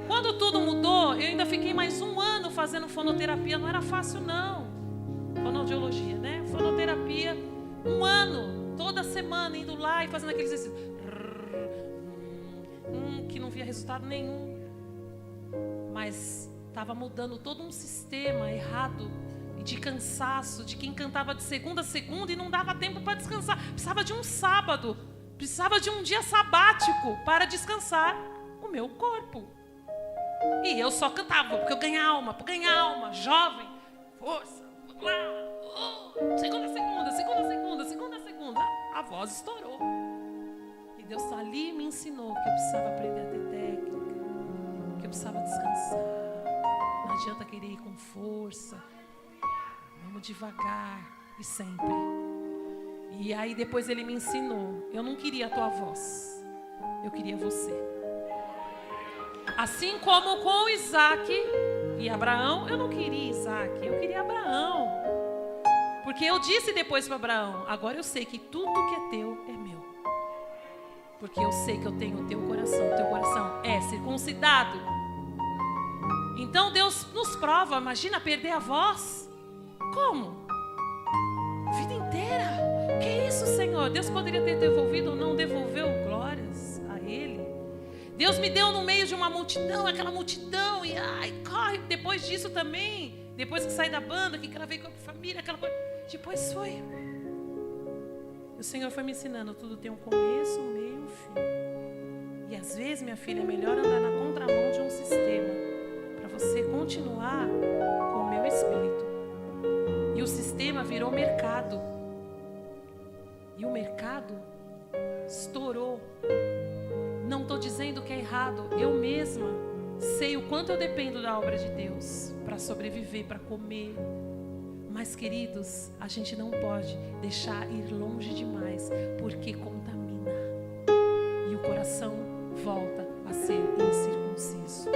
Quando tudo mudou, eu ainda fiquei mais 1 ano fazendo fonoterapia. Não era fácil não. Fonoaudiologia, né? Fonoterapia, 1 ano, toda semana indo lá e fazendo aquele exercício que não via resultado nenhum. Mas estava mudando todo um sistema errado e de cansaço, de quem cantava de segunda a segunda e não dava tempo para descansar. Precisava de um sábado, precisava de um dia sabático para descansar o meu corpo. E eu só cantava, porque eu ganhei alma, jovem, força, segunda, a voz estourou. E Deus ali me ensinou que eu precisava aprender a ter técnica, que eu precisava descansar. Não adianta querer ir com força, vamos devagar e sempre. E aí depois Ele me ensinou, eu não queria a tua voz, eu queria você. Assim como com Isaac e Abraão, eu não queria Isaac, eu queria Abraão. Porque eu disse depois para Abraão, agora eu sei que tudo que é teu é meu. Porque eu sei que eu tenho o teu coração é circuncidado. Então Deus nos prova, imagina perder a voz. Como? A vida inteira. Que isso, Senhor? Deus poderia ter devolvido ou não devolveu glórias a Ele. Deus me deu no meio de uma multidão, aquela multidão, e corre. Depois disso também, depois que saí da banda, que gravei com a família, aquela coisa, depois foi. O Senhor foi me ensinando, tudo tem um começo, um meio e um fim. E às vezes, minha filha, é melhor andar na contramão de um sistema, para você continuar com o meu espírito. E o sistema virou mercado. E o mercado estourou. Não estou dizendo que é errado. Eu mesma sei o quanto eu dependo da obra de Deus para sobreviver, para comer. Mas, queridos, a gente não pode deixar ir longe demais, porque contamina. E o coração volta a ser incircunciso.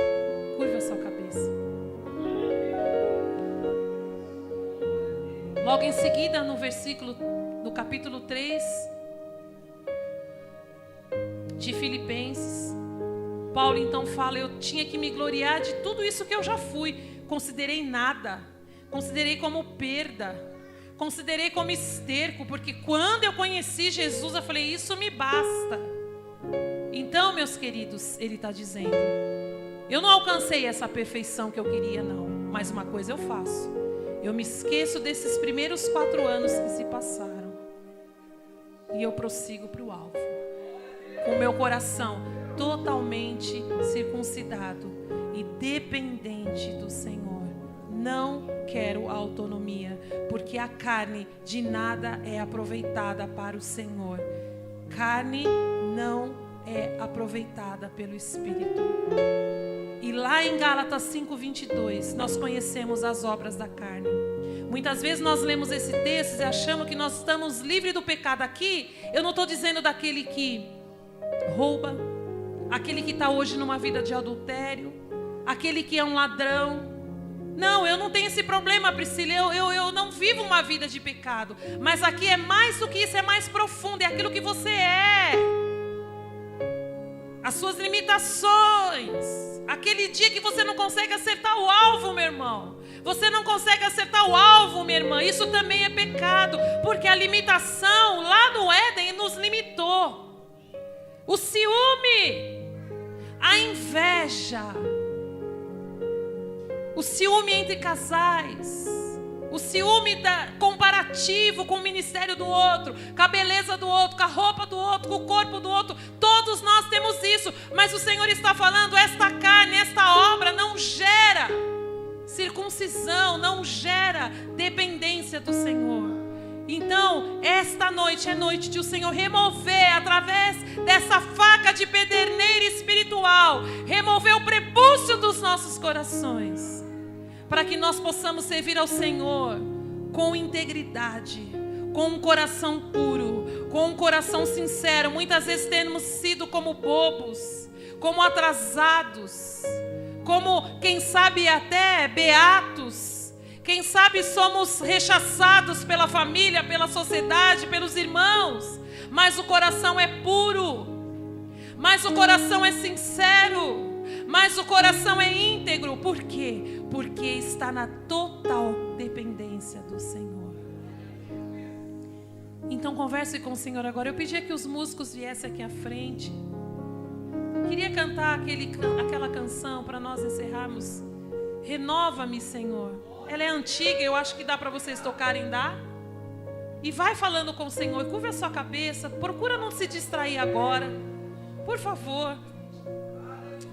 Curva a sua cabeça. Logo em seguida, no capítulo 3... de Filipenses, Paulo então fala, eu tinha que me gloriar de tudo isso que eu já fui, considerei nada, considerei como perda, considerei como esterco, porque quando eu conheci Jesus, eu falei, isso me basta. Então, meus queridos, ele está dizendo, eu não alcancei essa perfeição que eu queria não, mas uma coisa eu faço, eu me esqueço desses primeiros 4 anos que se passaram, e eu prossigo para o alvo. Com o meu coração totalmente circuncidado e dependente do Senhor. Não quero autonomia, porque a carne de nada é aproveitada para o Senhor. Carne não é aproveitada pelo Espírito. E lá em Gálatas 5:22, nós conhecemos as obras da carne. Muitas vezes nós lemos esse texto e achamos que nós estamos livres do pecado. Aqui, eu não estou dizendo daquele que rouba, aquele que está hoje numa vida de adultério, aquele que é um ladrão. Não, eu não tenho esse problema, Priscila, eu não vivo uma vida de pecado. Mas aqui é mais do que isso, é mais profundo, é aquilo que você é. As suas limitações, aquele dia que você não consegue acertar o alvo, meu irmão. Você não consegue acertar o alvo, minha irmã, isso também é pecado, porque a limitação lá no Éden nos limitou. O ciúme, a inveja, o ciúme entre casais, o ciúme comparativo com o ministério do outro, com a beleza do outro, com a roupa do outro, com o corpo do outro. Todos nós temos isso, mas o Senhor está falando, esta carne, esta obra não gera circuncisão, não gera dependência do Senhor. Então, esta noite é noite de o Senhor remover, através dessa faca de pederneira espiritual, remover o prepúcio dos nossos corações, para que nós possamos servir ao Senhor com integridade, com um coração puro, com um coração sincero. Muitas vezes temos sido como bobos, como atrasados, como, quem sabe, até beatos. Quem sabe somos rechaçados pela família, pela sociedade, pelos irmãos, mas o coração é puro, mas o coração é sincero, mas o coração é íntegro. Por quê? Porque está na total dependência do Senhor. Então converse com o Senhor agora. Eu pedia que os músicos viessem aqui à frente. Queria cantar aquela canção para nós encerrarmos. Renova-me, Senhor. Ela é antiga, eu acho que dá para vocês tocarem, dá? E vai falando com o Senhor, curva a sua cabeça, procura não se distrair agora, por favor.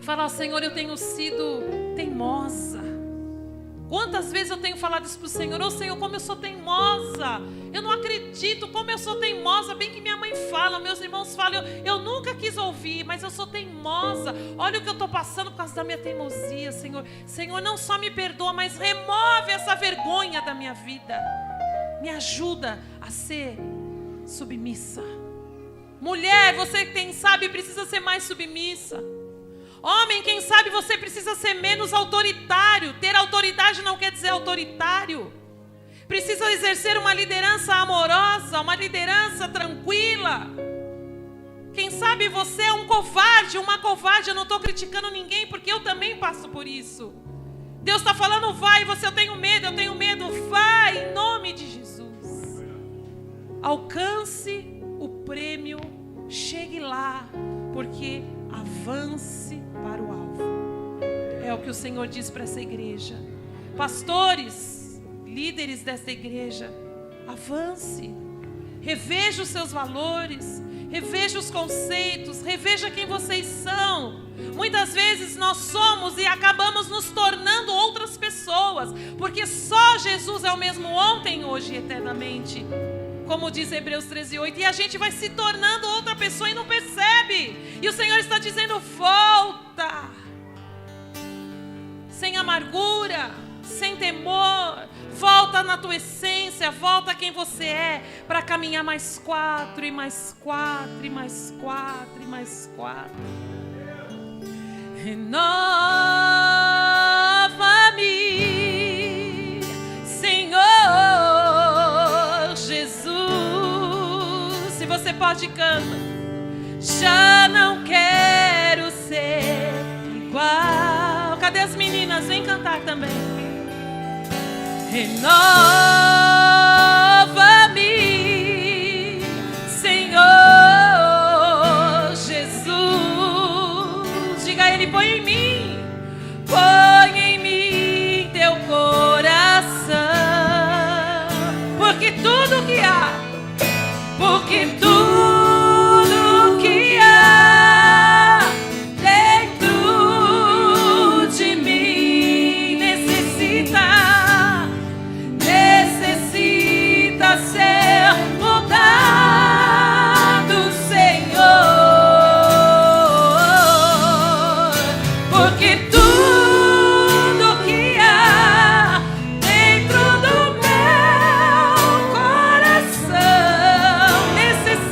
Fala, Senhor, eu tenho sido teimosa. Quantas vezes eu tenho falado isso para o Senhor? Ô Senhor, como eu sou teimosa. Eu não acredito como eu sou teimosa. Bem que minha mãe fala, meus irmãos falam. Eu nunca quis ouvir, mas eu sou teimosa. Olha o que eu estou passando por causa da minha teimosia, Senhor. Senhor, não só me perdoa, mas remove essa vergonha da minha vida. Me ajuda a ser submissa. Mulher, você quem sabe precisa ser mais submissa. Homem, quem sabe você precisa ser menos autoritário. Ter autoridade não quer dizer autoritário. Precisa exercer uma liderança amorosa, uma liderança tranquila. Quem sabe você é um covarde, uma covarde. Eu não estou criticando ninguém, porque eu também passo por isso. Deus está falando, vai, você, eu tenho medo, vai, em nome de Jesus. Alcance o prêmio, chegue lá, porque avance para o alvo. É o que o Senhor diz para essa igreja. Pastores, líderes dessa igreja, avance. Reveja os seus valores, reveja os conceitos, reveja quem vocês são. Muitas vezes nós somos e acabamos nos tornando outras pessoas, porque só Jesus é o mesmo ontem, hoje e eternamente. Como diz Hebreus 13:8, e a gente vai se tornando outra pessoa e não percebe. E o Senhor está dizendo, volta. Sem amargura, sem temor. Volta na tua essência, volta quem você é, para caminhar mais 4, e mais 4, e mais 4, e mais 4. Renova-me, Senhor Jesus. Se você pode, canta. Já não quero ser igual. Cadê as meninas? Vem cantar também. Renova-me, Senhor Jesus. Diga a Ele, põe em mim teu coração. Porque tudo que há, dentro de mim necessita ser mudado, Senhor. Porque tudo que há dentro do meu coração necessita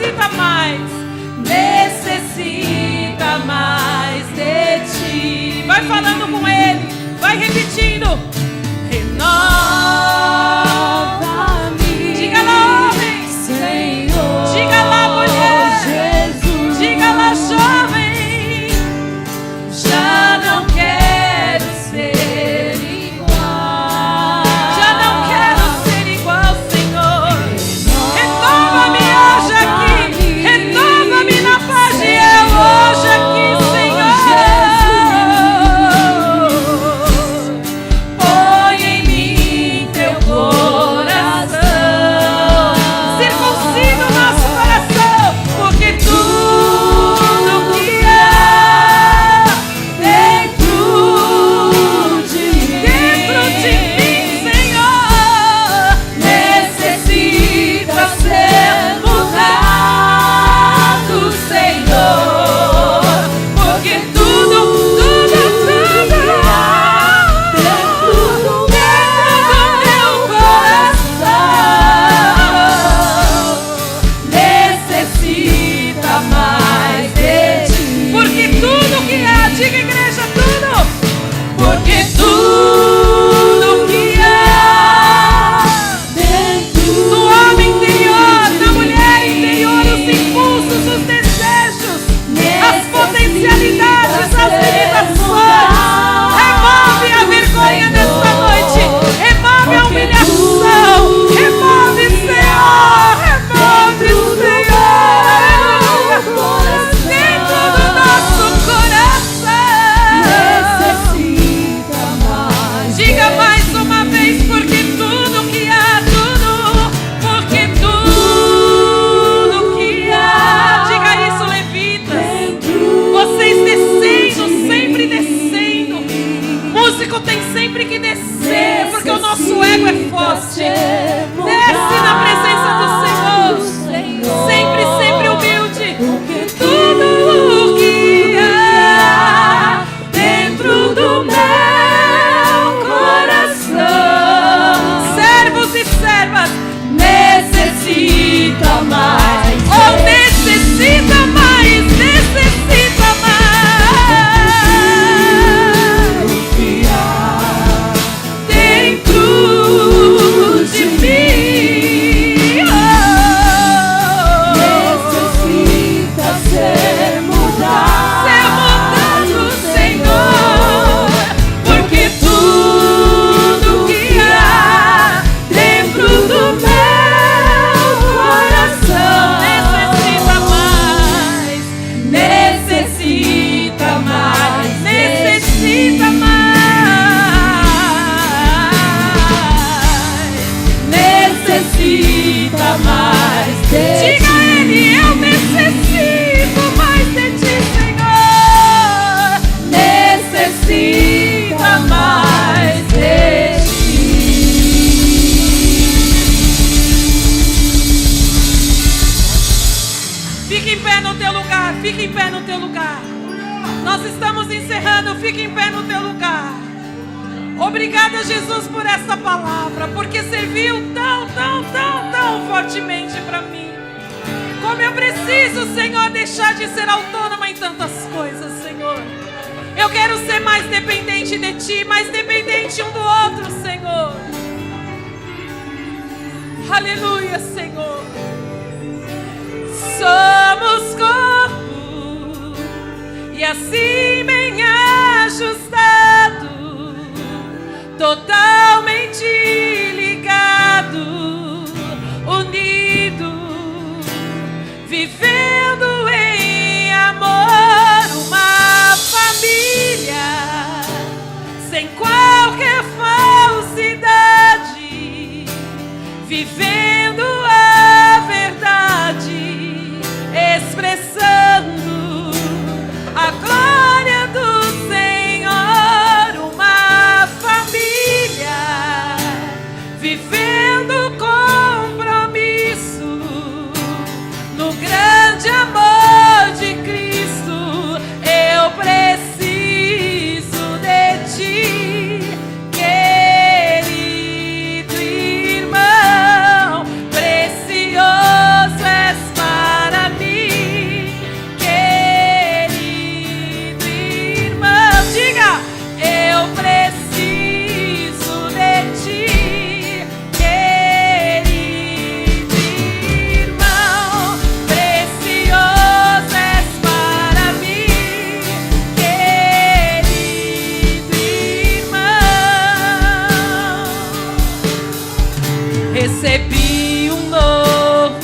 foste. Desce na presença do Senhor, sempre, sempre humilde. Tudo o que há dentro do meu coração, servos e servas, necessita mais. Oh, necessita mais, necessita mais. O que há dentro de mim, necessita ser mudado, Senhor, porque tudo que há dentro do meu coração necessita mais, necessita mais, necessita mais. Diga a Ele: eu necessito mais de Ti, Senhor. Necessita mais de Ti. Fique em pé no teu lugar, fique em pé no teu lugar. Nós estamos encerrando, fique em pé no teu lugar. Obrigada, Jesus, por essa palavra, porque serviu tão fortemente para mim. Como eu preciso, Senhor, deixar de ser autônoma em tantas coisas, Senhor. Eu quero ser mais dependente de Ti, mais dependente um do outro, Senhor. Aleluia, Senhor. Somos corpo e assim bem ajustado, totalmente ligado, unido, vivendo em amor, uma família, sem qualquer falsidade, vivendo a verdade, expressando a glória do Senhor, uma família, vivendo compromisso no grande amor de Cristo. Eu preciso de Ti, querido irmão, precioso és para mim, querido irmão. Diga: eu preciso de Ti, querido irmão, precioso és para mim, querido irmão. Recebi um novo.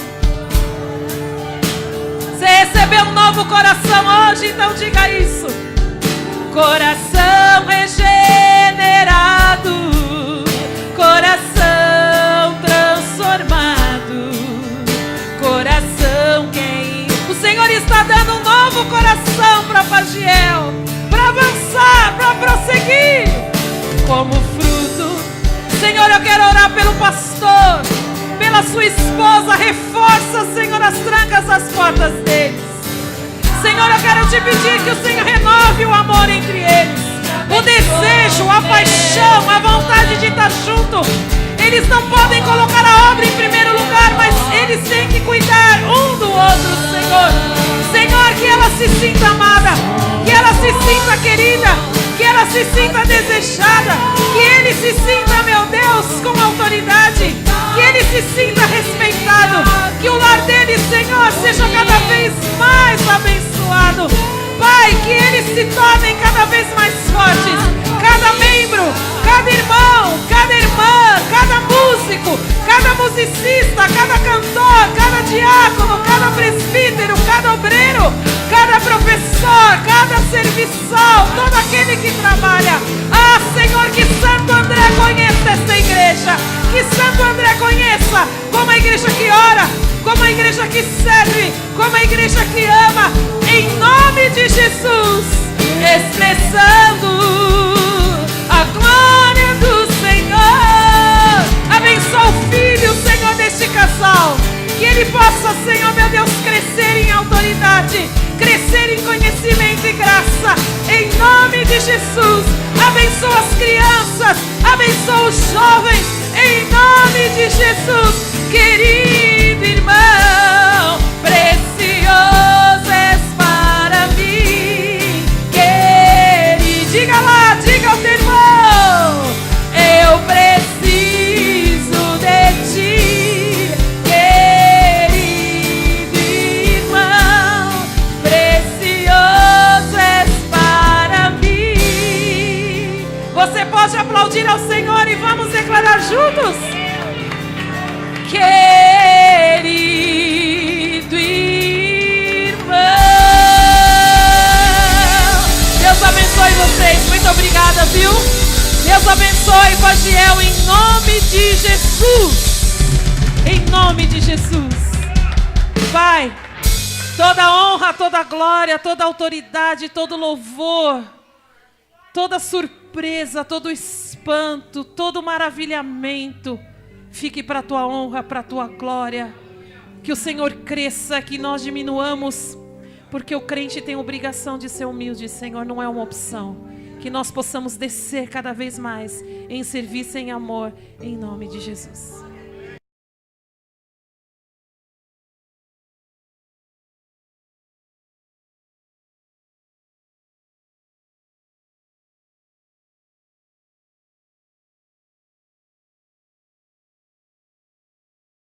Você recebeu um novo coração hoje? Então diga isso. Coração regenerado, coração transformado, coração quem... O Senhor está dando um novo coração para Fagiel, para avançar, para prosseguir como fruto. Senhor, eu quero orar pelo pastor, pela sua esposa. Reforça, Senhor, as trancas das portas deles. Senhor, eu quero te pedir que o Senhor renove o amor entre eles, o desejo, a paixão, a vontade de estar junto. Eles não podem colocar a obra em primeiro lugar, mas eles têm que cuidar um do outro, Senhor. Senhor, que ela se sinta amada, que ela se sinta querida, que ela se sinta desejada, que ele se sinta, meu Deus, com autoridade, que ele se sinta respeitado, que o lar dele, Senhor, seja cada vez mais abençoado. Pai, que eles se tornem cada vez mais fortes, cada membro, cada irmão, cada irmã, cada músico, cada musicista, cada cantor, cada diácono, cada presbítero, cada obreiro, cada professor, cada serviçal, todo aquele que trabalha. Ah, Senhor, que Santo André conheça esta igreja, que Santo André conheça como a igreja que ora, como a igreja que serve, como a igreja que ama, em nome de Jesus, expressando a glória do Senhor. Amém. Oh Senhor, meu Deus, crescer em autoridade, crescer em conhecimento e graça, em nome de Jesus. Abençoa as crianças, abençoa os jovens, em nome de Jesus. Querido irmão, precioso és para mim. Diga lá, diga ao teu irmão, eu preciso de ti. Querido irmão, precioso és para mim. Você pode aplaudir ao Senhor e vamos declarar juntos. Querido irmão. Deus abençoe vocês. Muito obrigada, viu? Deus abençoe, Pagiel, em nome de Jesus. Em nome de Jesus. Pai, toda honra, toda glória, toda autoridade, todo louvor, toda surpresa, todo espanto, todo maravilhamento, fique para a tua honra, para a tua glória. Que o Senhor cresça, que nós diminuamos, porque o crente tem obrigação de ser humilde, Senhor, não é uma opção. Que nós possamos descer cada vez mais em serviço, em amor, em nome de Jesus.